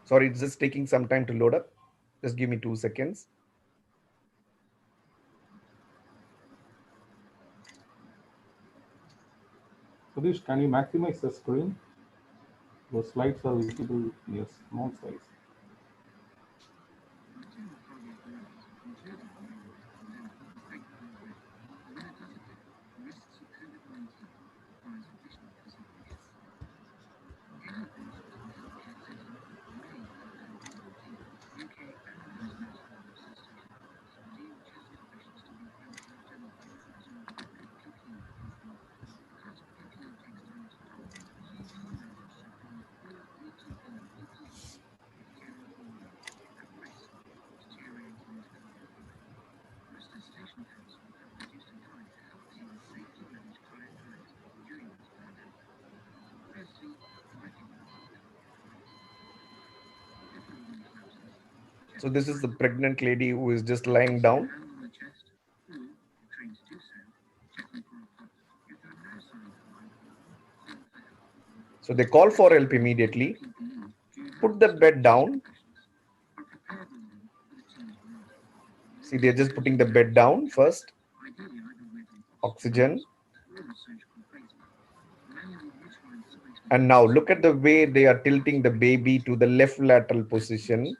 Sorry, it's just taking some time to load up. Just give me 2 seconds. Sudesh, can you maximize the screen? Those slides are visible. Yes, small size. So this is the pregnant lady who is just lying down. So they call for help immediately. Put the bed down. See, they're just putting the bed down first. Oxygen. And now look at the way they are tilting the baby to the left lateral position.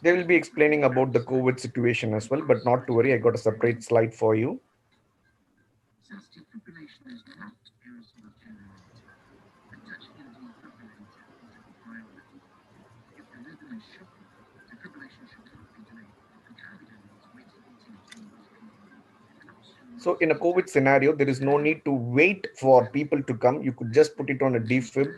They will be explaining about the COVID situation as well, but not to worry, I got a separate slide for you. So in a COVID scenario, there is no need to wait for people to come. You could just put it on a defib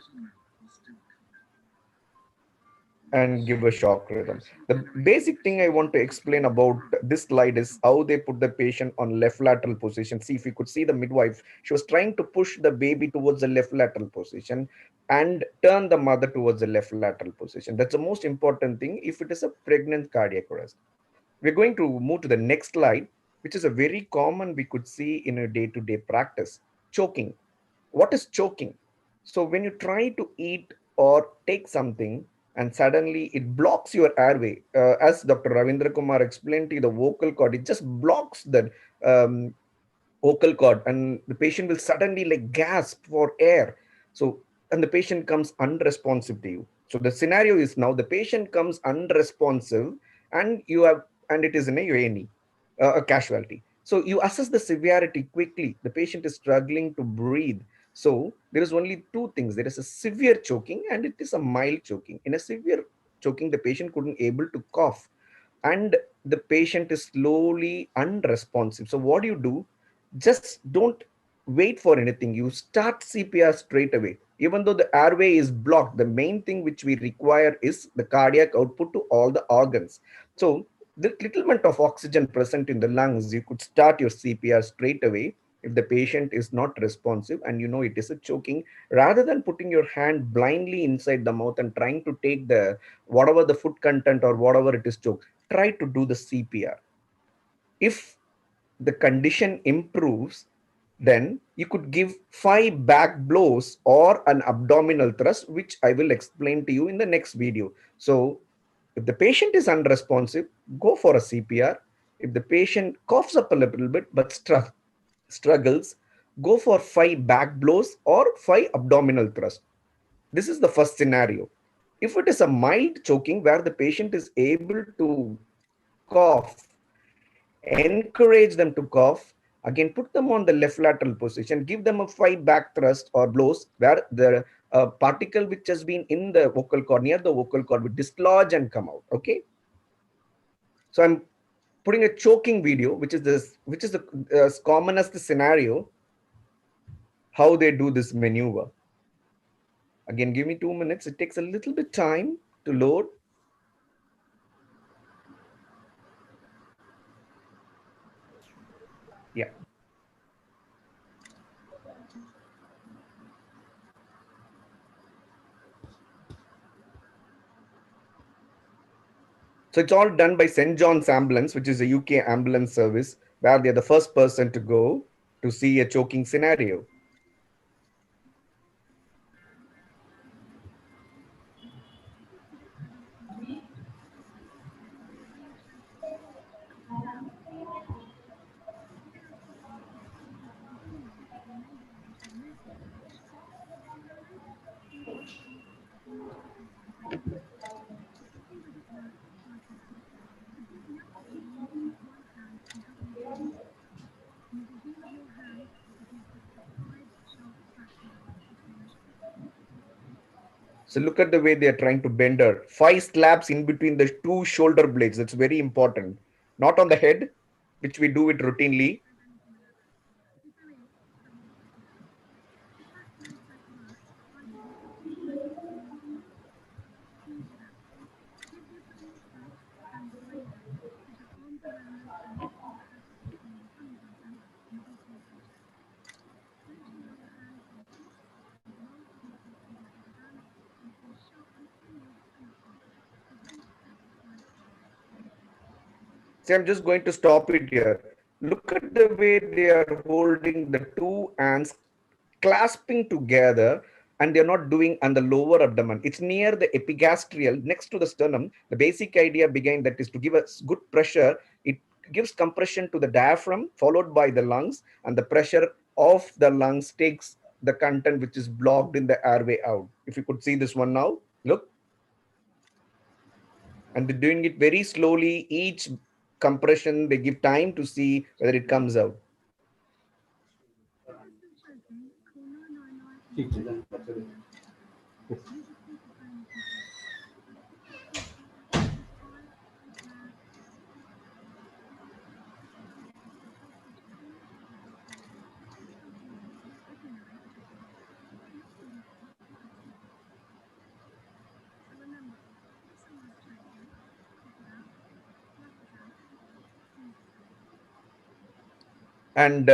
and give a shock rhythm. The basic thing I want to explain about this slide is how they put the patient on left lateral position. See, if you could see the midwife, she was trying to push the baby towards the left lateral position and turn the mother towards the left lateral position. That's the most important thing if it is a pregnant cardiac arrest. We're going to move to the next slide, which is a very common we could see in a day-to-day practice, choking. What is choking? So when you try to eat or take something and suddenly it blocks your airway, as Dr. Ravindra Kumar explained to you, the vocal cord, it just blocks the um, vocal cord and the patient will suddenly like gasp for air. So, and the patient comes unresponsive to you. So the scenario is now the patient comes unresponsive and you have, and it is in a A&E, a casualty. So you assess the severity quickly. The patient is struggling to breathe. So there is only two things. There is a severe choking and it is a mild choking. In a severe choking, the patient couldn't able to cough and the patient is slowly unresponsive. So what do? Just don't wait for anything. You start CPR straight away. Even though the airway is blocked, the main thing which we require is the cardiac output to all the organs. So the littlement of oxygen present in the lungs, you could start your CPR straight away if the patient is not responsive and you know it is a choking, rather than putting your hand blindly inside the mouth and trying to take the whatever the food content or whatever it is choked. Try to do the CPR. If the condition improves, then you could give 5 back blows or an abdominal thrust, which I will explain to you in the next video. So if the patient is unresponsive, go for a CPR. If the patient coughs up a little bit but struggles, go for 5 back blows or 5 abdominal thrusts. This is the first scenario. If it is a mild choking where the patient is able to cough, encourage them to cough, again put them on the left lateral position, give them a 5 back thrust or blows where the particle which has been in the vocal cord, near the vocal cord, will dislodge and come out. Okay. So I'm putting a choking video, which is the as common as the scenario, how they do this maneuver. Again, give me 2 minutes. It takes a little bit time to load. Yeah. So it's all done by St. John's Ambulance, which is a UK ambulance service, where they're the first person to go to see a choking scenario. So look at the way they are trying to bend her. 5 slabs in between the 2 shoulder blades. That's very important. Not on the head, which we do it routinely. See, I'm just going to stop it here. Look at the way they are holding the 2 hands, clasping together, and they're not doing on the lower abdomen. It's near the epigastrial, next to the sternum. The basic idea behind that is to give us good pressure. It gives compression to the diaphragm, followed by the lungs, and the pressure of the lungs takes the content which is blocked in the airway out. If you could see this one now, look. And they're doing it very slowly. Each compression, they give time to see whether it comes out. And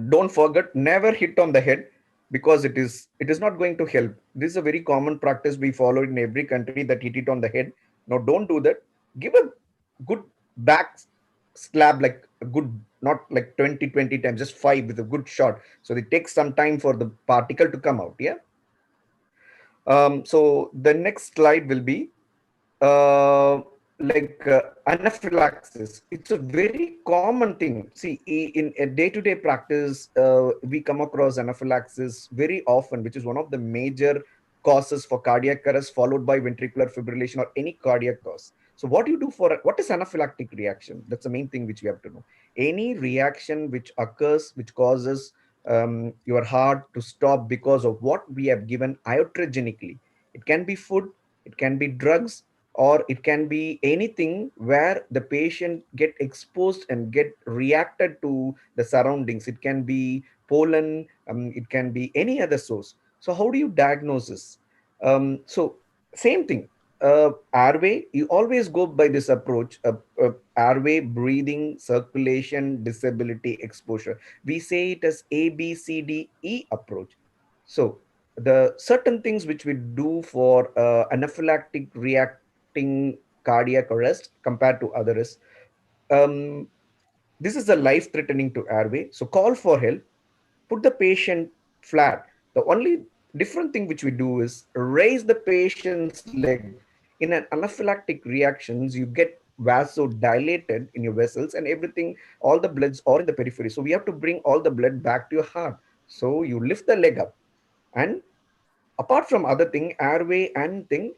don't forget, never hit on the head, because it is not going to help. This is a very common practice we follow in every country, that hit it on the head. No, don't do that. Give a good back slap, like a good, not like 20 times, just 5 with a good shot. So it takes some time for the particle to come out. Yeah. So the next slide will be anaphylaxis. It's a very common thing. See, in a day-to-day practice, we come across anaphylaxis very often, which is one of the major causes for cardiac arrest, followed by ventricular fibrillation or any cardiac cause. So what do you do for what is anaphylactic reaction? That's the main thing which we have to know. Any reaction which occurs, which causes your heart to stop because of what we have given iatrogenically. It can be food, it can be drugs, or it can be anything where the patient get exposed and get reacted to the surroundings. It can be pollen, it can be any other source. So how do you diagnose this? So same thing. Airway, you always go by this approach: airway, breathing, circulation, disability, exposure. We say it as ABCDE approach. So the certain things which we do for anaphylactic reacting cardiac arrest compared to others. Um, this is a life threatening to airway. So call for help, put the patient flat. The only different thing which we do is raise the patient's leg. In an anaphylactic reactions, you get vasodilated in your vessels and everything, all the bloods are in the periphery. So we have to bring all the blood back to your heart. So you lift the leg up. And apart from other thing, airway and thing,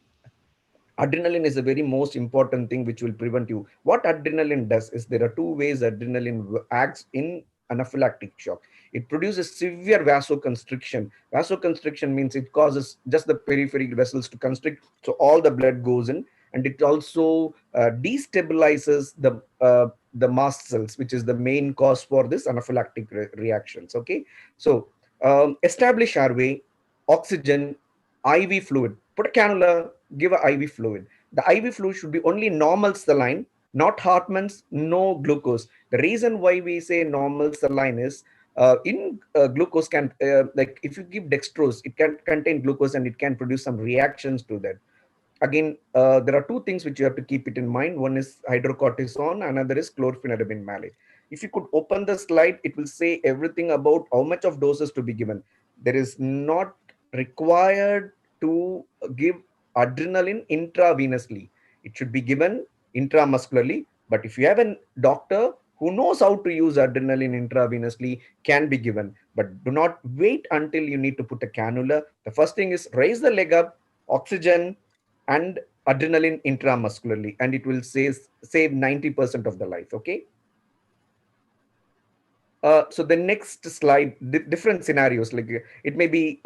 adrenaline is a very most important thing which will prevent you. What adrenaline does is, there are two ways adrenaline acts in anaphylactic shock. It produces severe vasoconstriction. Vasoconstriction means it causes just the periphery vessels to constrict, so all the blood goes in. And it also destabilizes the mast cells, which is the main cause for this anaphylactic reactions. Okay, so establish airway, oxygen, IV fluid. Put a cannula, give a IV fluid. The IV fluid should be only normal saline, not Hartmann's, no glucose. The reason why we say normal saline is, in glucose can, like if you give dextrose, it can contain glucose and it can produce some reactions to that. Again, there are two things which you have to keep it in mind. One is hydrocortisone, another is chlorpheniramine maleate. If you could open the slide, it will say everything about how much of doses to be given. There is not required to give adrenaline intravenously. It should be given intramuscularly. But if you have a doctor who knows how to use adrenaline intravenously, can be given. But do not wait until you need to put a cannula. The first thing is raise the leg up, oxygen, and adrenaline intramuscularly, and it will save 90% of the life. Okay. So the next slide, different scenarios, like it may be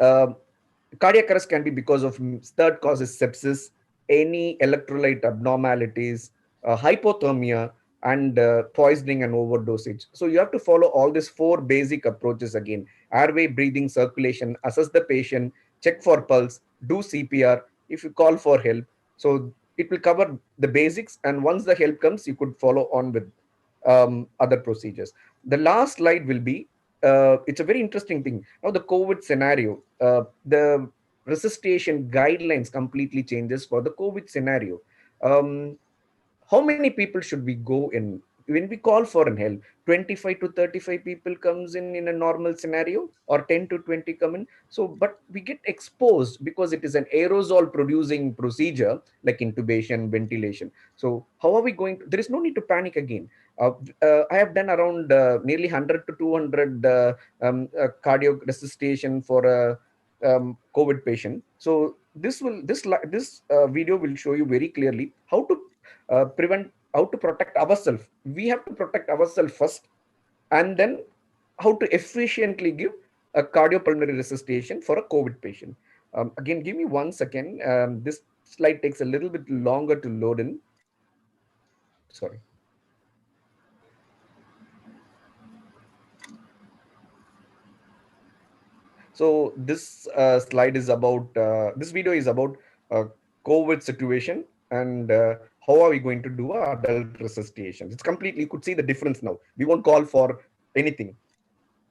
cardiac arrest can be because of third cause is sepsis, any electrolyte abnormalities, hypothermia, and poisoning and overdosage. So you have to follow all these 4 basic approaches again: airway, breathing, circulation, assess the patient, check for pulse, do CPR, if you call for help. So it will cover the basics, and once the help comes, you could follow on with other procedures. The last slide will be, it's a very interesting thing. Now the COVID scenario, the resuscitation guidelines completely changes for the COVID scenario. How many people should we go in when we call for an help? 25 to 35 people comes in a normal scenario, or 10 to 20 come in. So but we get exposed because it is an aerosol producing procedure, like intubation, ventilation. So how are we going to, there is no need to panic again. I have done around nearly 100 to 200 cardio resuscitation for a COVID patient. So this video will show you very clearly how to prevent, how to protect ourselves. We have to protect ourselves first, and then how to efficiently give a cardiopulmonary resuscitation for a COVID patient. Again, give me 1 second. This slide takes a little bit longer to load in. Sorry. So this slide is about, this video is about COVID situation, and how are we going to do adult resuscitation. It's completely, you could see the difference now. We won't call for anything.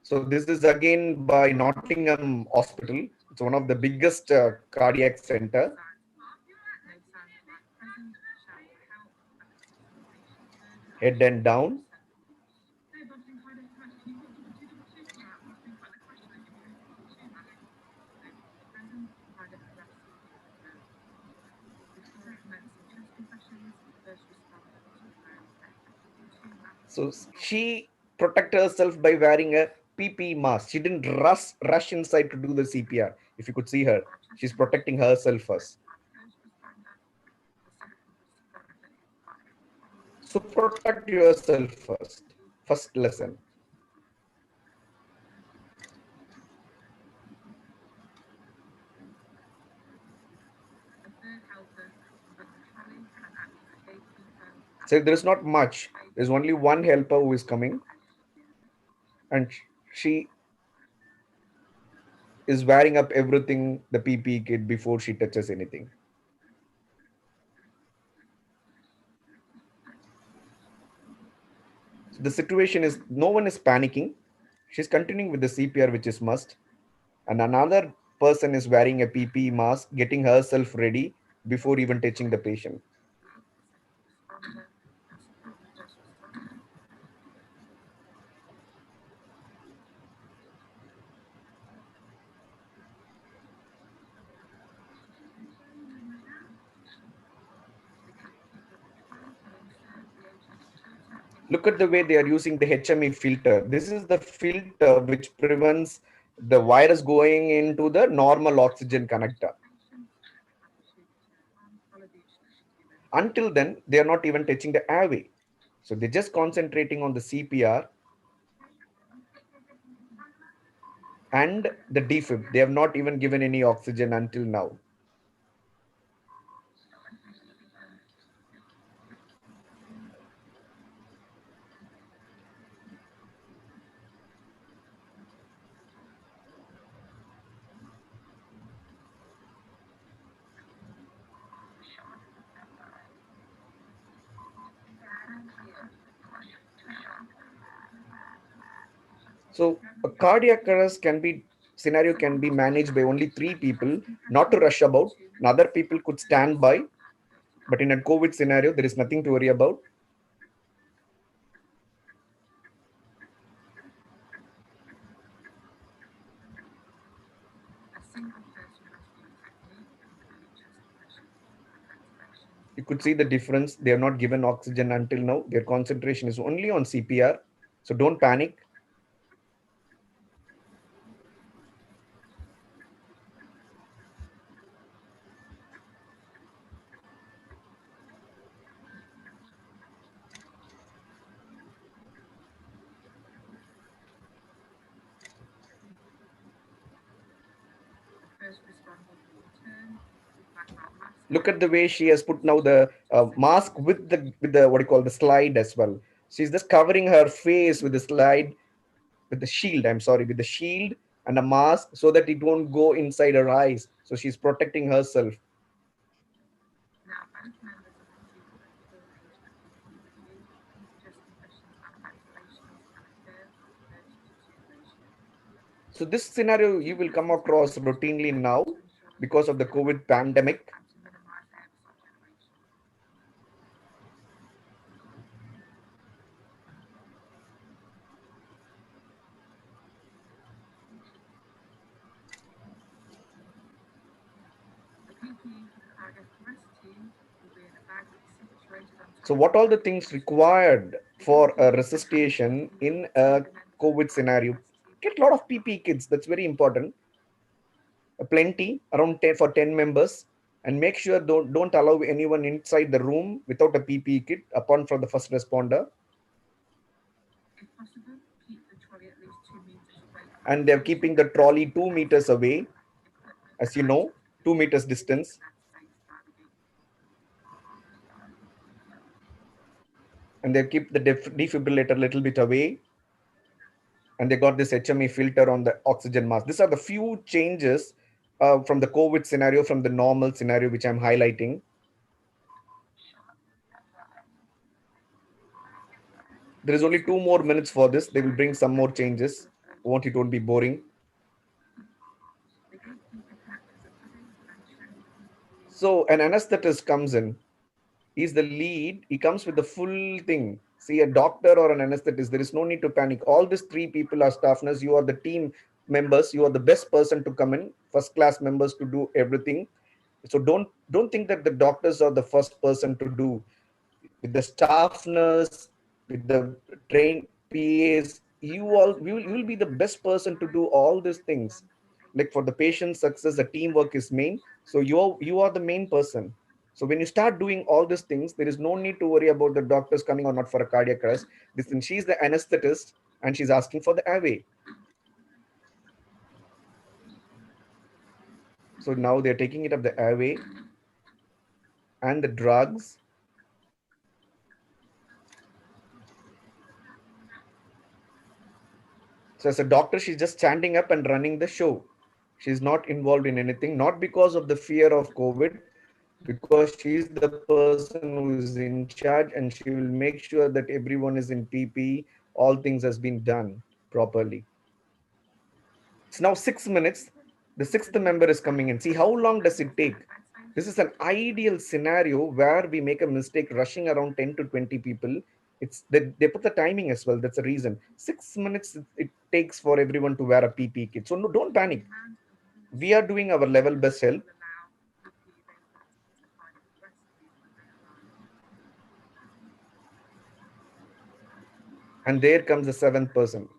So this is again by Nottingham Hospital. It's one of the biggest cardiac center. Head and down. So she protected herself by wearing a PP mask. She didn't rush inside to do the CPR. If you could see her, she's protecting herself first. So protect yourself first. First lesson. So there is not much. There's only one helper who is coming, and she is wearing up everything, the PPE kit, before she touches anything. So the situation is no one is panicking. She's continuing with the CPR, which is must. And another person is wearing a PPE mask, getting herself ready before even touching the patient. Look at the way they are using the HME filter. This is the filter which prevents the virus going into the normal oxygen connector. Until then, they are not even touching the airway. So they're just concentrating on the CPR and the defib. They have not even given any oxygen until now. So a cardiac arrest scenario can be managed by only 3 people, not to rush about. And other people could stand by. But in a COVID scenario, there is nothing to worry about. You could see the difference. They have not given oxygen until now. Their concentration is only on CPR. So don't panic. Look at the way she has put now the mask with the what do you call the slide as well. She's just covering her face with the slide, with the shield. I'm sorry, with the shield and a mask so that it won't go inside her eyes. So she's protecting herself. So this scenario you will come across routinely now because of the COVID pandemic. So what are the things required for a resuscitation in a COVID scenario? Get a lot of PPE kits. That's very important. Plenty, around 10 for 10 members. And make sure don't allow anyone inside the room without a PPE kit, apart from the first responder. And they're keeping the trolley 2 meters away. As you know, 2 meters distance. And they keep the defibrillator a little bit away. And they got this HME filter on the oxygen mask. These are the few changes from the COVID scenario, from the normal scenario, which I'm highlighting. There is only 2 more minutes for this. They will bring some more changes. It won't be boring. So an anesthetist comes in. He's the lead. He comes with the full thing. See, a doctor or an anesthetist, there is no need to panic. All these 3 people are staff nurse. You are the team members. You are the best person to come in, first class members to do everything. So don't think that the doctors are the first person to do. With the staff nurse, with the trained PAs, you will be the best person to do all these things. Like for the patient success, the teamwork is main. So you are the main person. So when you start doing all these things, there is no need to worry about the doctors coming or not for a cardiac arrest. Listen, she's the anesthetist and she's asking for the airway. So now they're taking it up the airway and the drugs. So as a doctor, she's just standing up and running the show. She's not involved in anything, not because of the fear of COVID, because she's the person who is in charge and she will make sure that everyone is in PPE, all things has been done properly. It's now 6 minutes. The 6th member is coming in. See, how long does it take? This is an ideal scenario where we make a mistake rushing around 10 to 20 people. It's that they put the timing as well. That's the reason. 6 minutes it takes for everyone to wear a PPE kit. So no, don't panic. We are doing our level best help. And there comes the 7th person.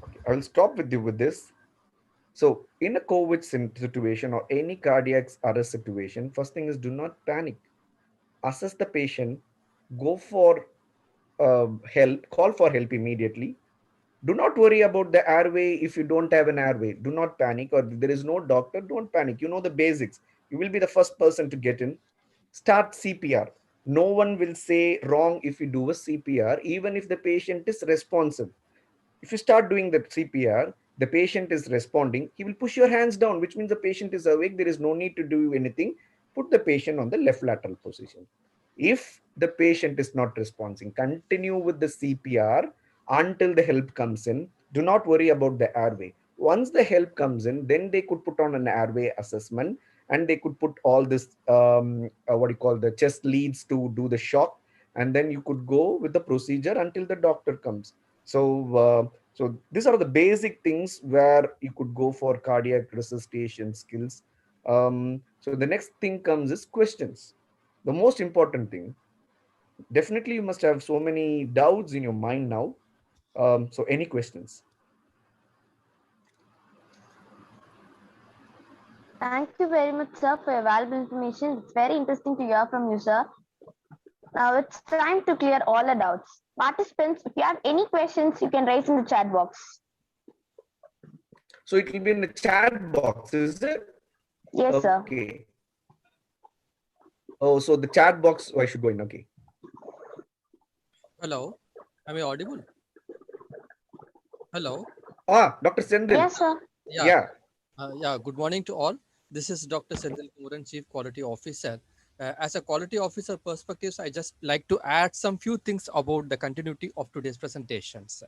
Okay, I will stop with you with this. So in a COVID situation or any cardiac arrest situation, first thing is do not panic. Assess the patient, go for help, call for help immediately. Do not worry about the airway if you don't have an airway. Do not panic, or if there is no doctor, don't panic. You know the basics. You will be the first person to get in. Start CPR. No one will say wrong if you do a CPR, even if the patient is responsive. If you start doing the CPR, the patient is responding, he will push your hands down, which means the patient is awake. There is no need to do anything. Put the patient on the left lateral position. If the patient is not responding, continue with the CPR until the help comes in. Do not worry about the airway. Once the help comes in, then they could put on an airway assessment and they could put all this, the chest leads to do the shock. And then you could go with the procedure until the doctor comes. So these are the basic things where you could go for cardiac resuscitation skills. So the next thing comes is questions. The most important thing. Definitely you must have so many doubts in your mind now. So any questions? Thank you very much, sir, for your valuable information. It's very interesting to hear from you, sir. Now it's time to clear all the doubts. Participants, if you have any questions, you can raise in the chat box. So it will be in the chat box, is it? Yes, sir. Okay. Oh, so the chat box, I should go in. Okay. Hello, am I audible? Hello. Dr. Sendil. Yes, sir. Yeah. Good morning to all. This is Dr. Sendil Kumaran, Chief Quality Officer. As a quality officer perspectives, I just like to add some few things about the continuity of today's presentations.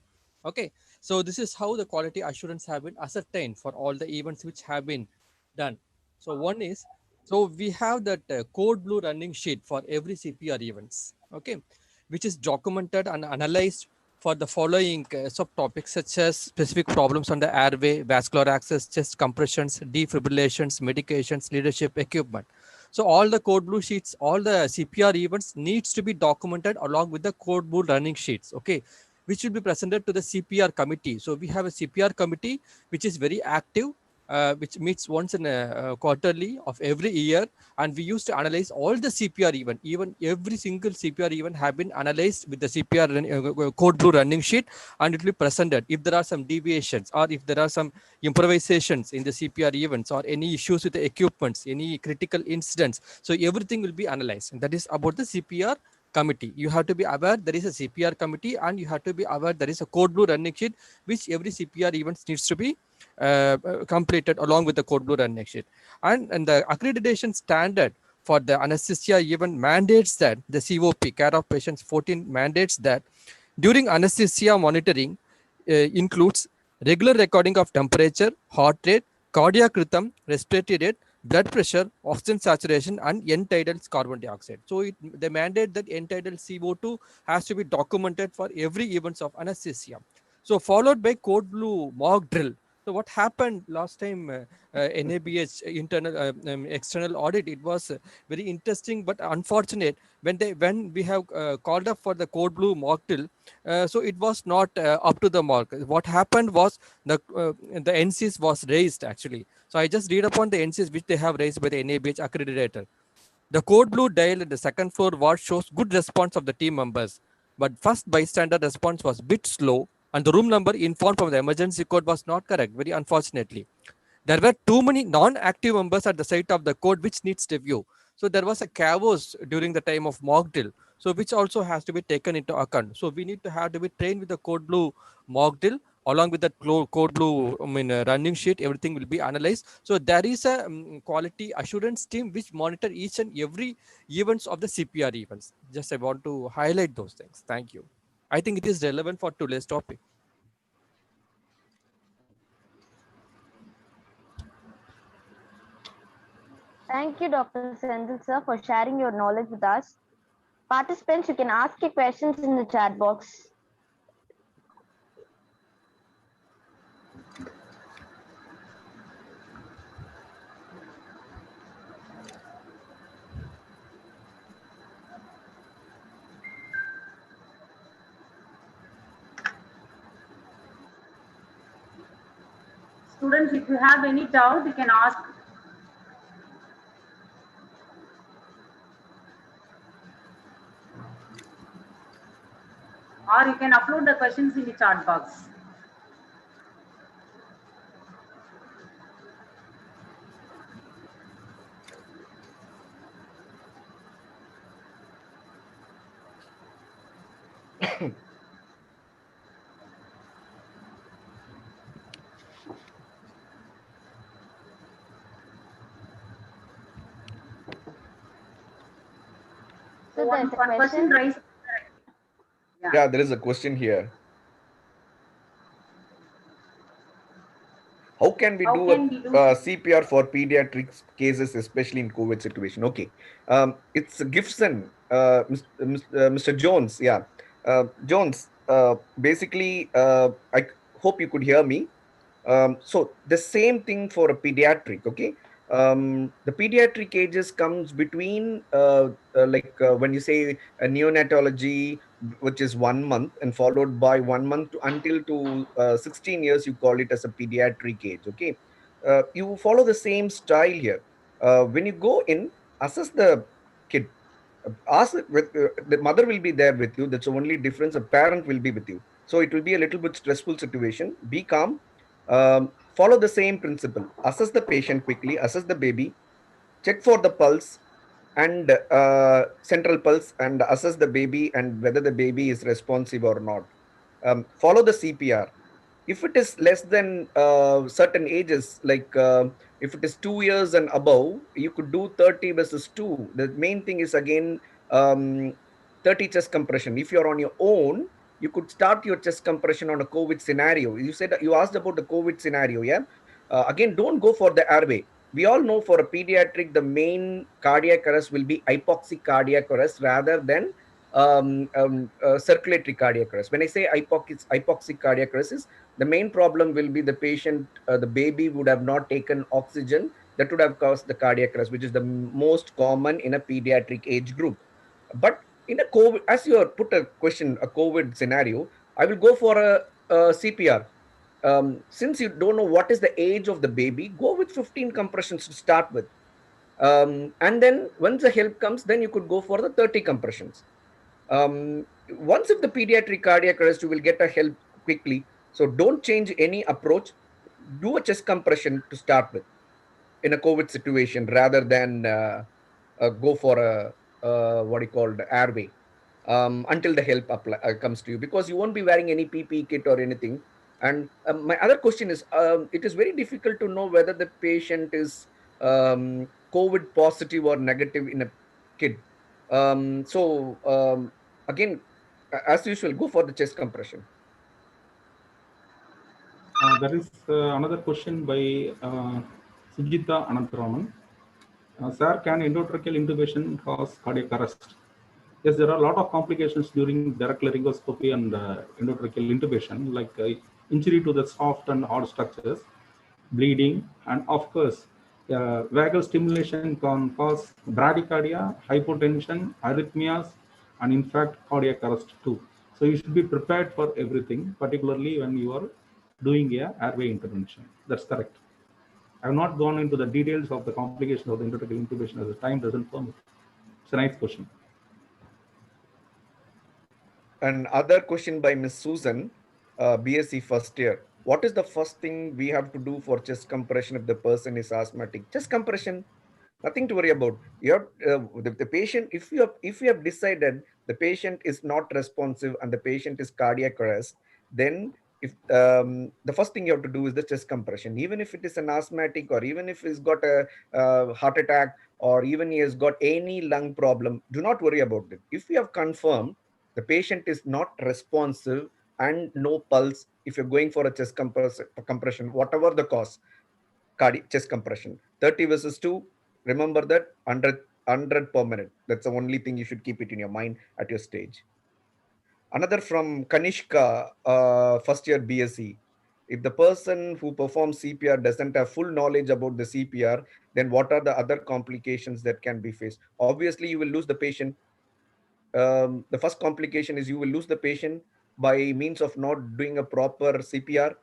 Okay, so this is how the quality assurance have been ascertained for all the events which have been done. So one is, so we have that code blue running sheet for every CPR events, okay, which is documented and analyzed for the following subtopics such as specific problems on the airway, vascular access, chest compressions, defibrillations, medications, leadership, equipment. So all the code blue sheets, all the CPR events needs to be documented along with the code blue running sheets, okay, which will be presented to the CPR committee. So we have a CPR committee which is very active, which meets once in a quarterly of every year, and we used to analyze all the CPR event, even every single CPR event have been analyzed with the CPR code blue running sheet, and it will be presented. If there are some deviations or if there are some improvisations in the CPR events or any issues with the equipments, any critical incidents, so everything will be analyzed. And that is about the CPR committee. You have to be aware there is a CPR committee, and you have to be aware there is a code blue running sheet which every CPR event needs to be completed along with the code blue running sheet. And the accreditation standard for the anesthesia even mandates that the COP, care of patients 14, mandates that during anesthesia monitoring includes regular recording of temperature, heart rate, cardiac rhythm, respiratory rate, blood pressure, oxygen saturation, and end-tidal carbon dioxide. So they mandate that end-tidal CO2 has to be documented for every events of anesthesia. So followed by code blue mock drill. So what happened last time NABH internal external audit, it was very interesting but unfortunate when we have called up for the code blue mock drill. So it was not up to the mark. What happened was the NCs was raised actually. So I just read upon the NCs which they have raised by the NABH accreditor. The code blue dial in the second floor ward shows good response of the team members, but first bystander response was bit slow, and the room number informed from the emergency code was not correct, very unfortunately. There were too many non-active members at the site of the code which needs review. So there was a chaos during the time of mock drill, so which also has to be taken into account. So we need to have to be trained with the code blue mock drill along with that code blue running sheet. Everything will be analyzed. So there is a quality assurance team which monitor each and every events of the CPR events. Just I want to highlight those things. Thank you. I think it is relevant for today's topic. Thank you, Dr. Sendil sir, for sharing your knowledge with us. Participants, you can ask your questions in the chat box. Students, if you have any doubt, you can ask. Or you can upload the questions in the chat box. So one there's a question raised. Yeah, there is a question here. How can we do a CPR for pediatric cases, especially in COVID situation? Okay, it's Gibson, Mr. Jones. Yeah, Jones. Basically, I hope you could hear me. So the same thing for a pediatric. Okay, the pediatric ages comes between when you say a neonatology, which is 1 month, and followed by 1 month until to 16 years, you call it as a pediatric age. Okay, you follow the same style here. When you go in, assess the kid. Ask with the mother will be there with you. That's the only difference. A parent will be with you, so it will be a little bit stressful situation. Be calm. Follow the same principle. Assess the patient quickly. Assess the baby. Check for the pulse and central pulse, and assess the baby and whether the baby is responsive or not. Follow the CPR. If it is less than certain ages, like if it is 2 years and above, you could do 30 versus 2. The main thing is again 30 chest compression. If you're on your own, you could start your chest compression on a COVID scenario. You said you asked about the COVID scenario, yeah? Again, don't go for the airway. We all know for a pediatric, the main cardiac arrest will be hypoxic cardiac arrest rather than circulatory cardiac arrest. When I say hypoxic cardiac arrest, is the main problem will be the patient, the baby would have not taken oxygen. That would have caused the cardiac arrest, which is the most common in a pediatric age group. But in a COVID, as you put a question, a COVID scenario, I will go for a CPR. Since you don't know what is the age of the baby, go with 15 compressions to start with. And then once the help comes, then you could go for the 30 compressions. Once if the pediatric cardiac arrest, you will get a help quickly. So don't change any approach. Do a chest compression to start with in a COVID situation rather than go for a what you call the airway until the help comes to you, because you won't be wearing any PPE kit or anything. And my other question is, it is very difficult to know whether the patient is COVID positive or negative in a kid. Again, as usual, go for the chest compression. There is another question by Sujita Anantharaman. Sir, can endotracheal intubation cause cardiac arrest? Yes, there are a lot of complications during direct laryngoscopy and endotracheal intubation, like injury to the soft and hard structures, bleeding, and of course, vagal stimulation can cause bradycardia, hypotension, arrhythmias, and in fact, cardiac arrest too. So you should be prepared for everything, particularly when you are doing a airway intervention. That's correct. I have not gone into the details of the complications of the endotracheal intubation as the time doesn't permit. It's a nice question. Another question by Miss Susan, BSc first year. What is the first thing we have to do for chest compression if the person is asthmatic? Chest compression, nothing to worry about. You have the patient. If you have decided the patient is not responsive and the patient is cardiac arrest, then if the first thing you have to do is the chest compression. Even if it is an asthmatic, or even if he's got a heart attack, or even he has got any lung problem, do not worry about it. If we have confirmed the patient is not responsive and no pulse, if you're going for a chest compression, whatever the cause, chest compression, 30 versus 2, remember that 100 per minute. That's the only thing you should keep it in your mind at your stage. Another from Kanishka, first year BSc. If the person who performs CPR doesn't have full knowledge about the CPR, then what are the other complications that can be faced? Obviously, you will lose the patient. The first complication is you will lose the patient by means of not doing a proper CPR.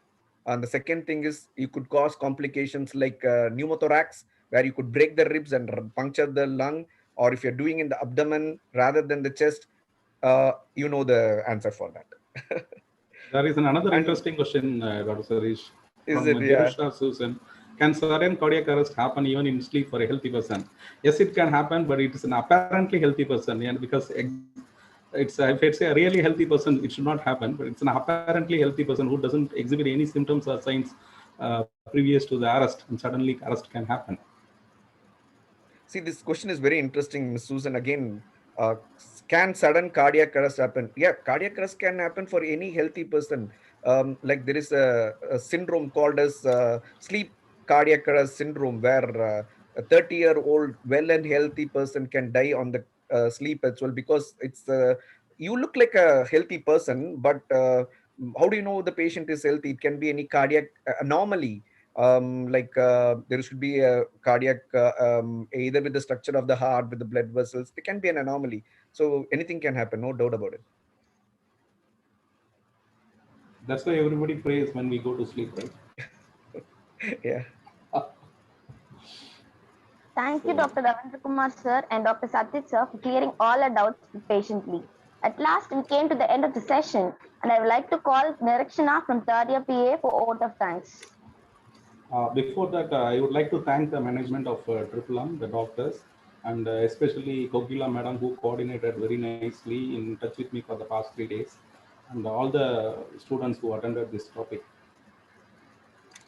And the second thing is you could cause complications like pneumothorax, where you could break the ribs and puncture the lung. Or if you're doing in the abdomen rather than the chest, you know the answer for that. There is another interesting question, Dr. Sarish, Is from it? Yeah. Jerusha Susan. Can sudden cardiac arrest happen even in sleep for a healthy person? Yes, it can happen, but it is an apparently healthy person. And because if it's a really healthy person, it should not happen. But it's an apparently healthy person who doesn't exhibit any symptoms or signs previous to the arrest, and suddenly arrest can happen. See, this question is very interesting, Ms. Susan. Again, can sudden cardiac arrest happen? Yeah, cardiac arrest can happen for any healthy person. Like there is a syndrome called as sleep cardiac arrest syndrome, where a 30-year-old well and healthy person can die on the sleep as well, because it's you look like a healthy person, but how do you know the patient is healthy? It can be any cardiac anomaly. There should be a cardiac either with the structure of the heart, with the blood vessels. There can be an anomaly, so anything can happen, no doubt about it. That's why everybody prays when we go to sleep, right? Yeah. Thank you, Dr. Ravindra Kumar sir and Dr. Satyajit sir, for clearing all our doubts patiently. At last, we came to the end of the session, and I would like to call Nirakshana from third year PA for vote of thanks. Before that, I would like to thank the management of Triple M, the doctors, and especially Kokila madam, who coordinated very nicely, in touch with me for the past 3 days, and all the students who attended this topic.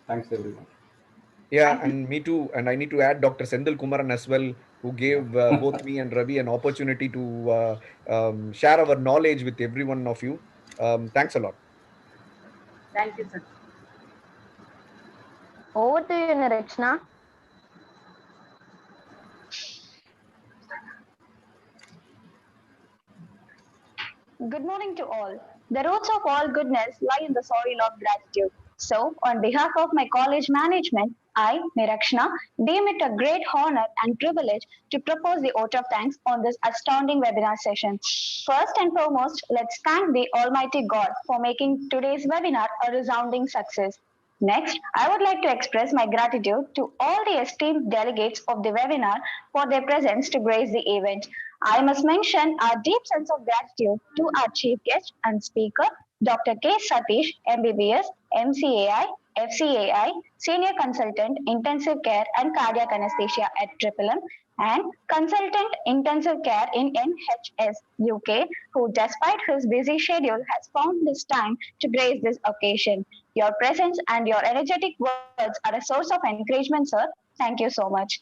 Thanks, everyone. Yeah, and me too. And I need to add Dr. Sendil Kumaran as well, who gave both me and Ravi an opportunity to share our knowledge with every one of you. Thanks a lot. Thank you, sir. Over to you, Nirakshana. Good morning to all. The roots of all goodness lie in the soil of gratitude. So, on behalf of my college management, I, Nirakshana, deem it a great honor and privilege to propose the vote of thanks on this astounding webinar session. First and foremost, let's thank the Almighty God for making today's webinar a resounding success. Next, I would like to express my gratitude to all the esteemed delegates of the webinar for their presence to grace the event. I must mention our deep sense of gratitude to our chief guest and speaker, Dr. K. Satish, MBBS, MCAI, FCAI, Senior Consultant, Intensive Care and Cardiac Anesthesia at Triple M, and Consultant Intensive Care in NHS UK, who despite his busy schedule has found this time to grace this occasion. Your presence and your energetic words are a source of encouragement, sir. Thank you so much.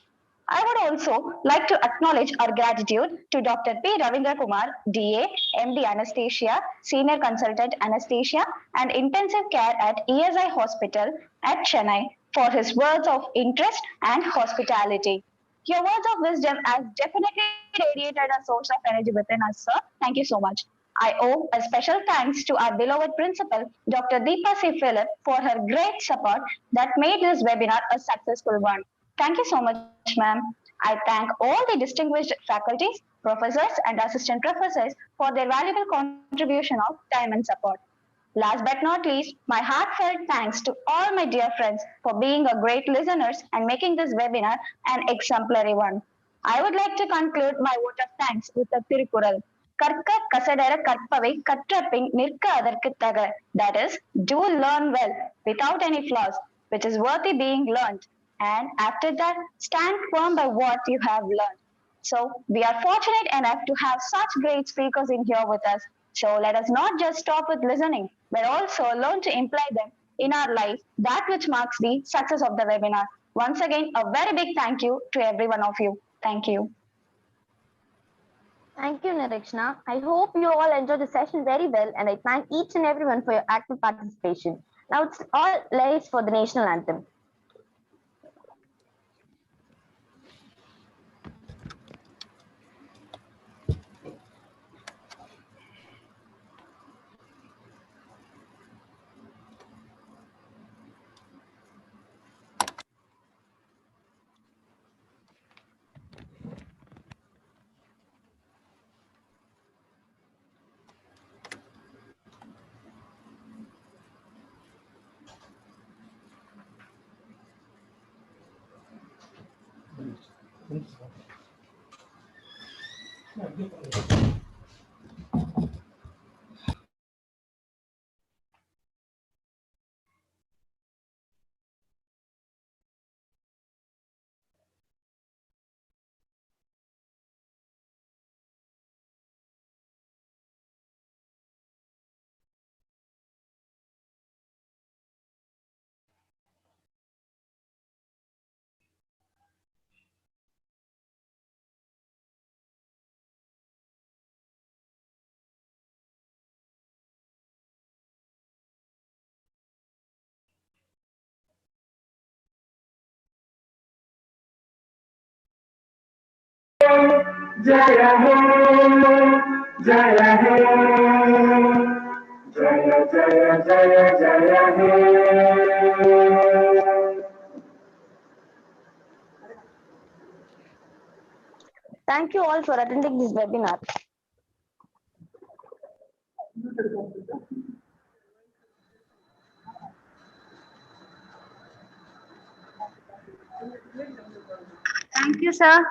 I would also like to acknowledge our gratitude to Dr. P. Ravindra Kumar, DA, MD Anesthesia, Senior Consultant Anesthesia and Intensive Care at ESI Hospital at Chennai for his words of interest and hospitality. Your words of wisdom has definitely radiated a source of energy within us, sir. Thank you so much. I owe a special thanks to our beloved principal, Dr. Deepa C. Philip, for her great support that made this webinar a successful one. Thank you so much, ma'am. I thank all the distinguished faculties, professors, and assistant professors for their valuable contribution of time and support. Last but not least, my heartfelt thanks to all my dear friends for being a great listeners and making this webinar an exemplary one. I would like to conclude my vote of thanks with a Tirukural. கற்க கசடர கற்பவை கற்றபின் நிற்க அதற்கு தக. That is, do learn well without any flaws, which is worthy being learned. And after that, stand firm by what you have learned. So we are fortunate enough to have such great speakers in here with us. So let us not just stop with listening, but also learn to imply them in our life, that which marks the success of the webinar. Once again, a very big thank you to every one of you. Thank you. Thank you, Nirakshana. I hope you all enjoyed the session very well, and I thank each and everyone for your active participation. Now it's all lies for the national anthem. Jaya Ho, Jaya Ho, Jaya Jaya Jaya Jaya Ho. Thank you all for attending this webinar. Thank you, sir.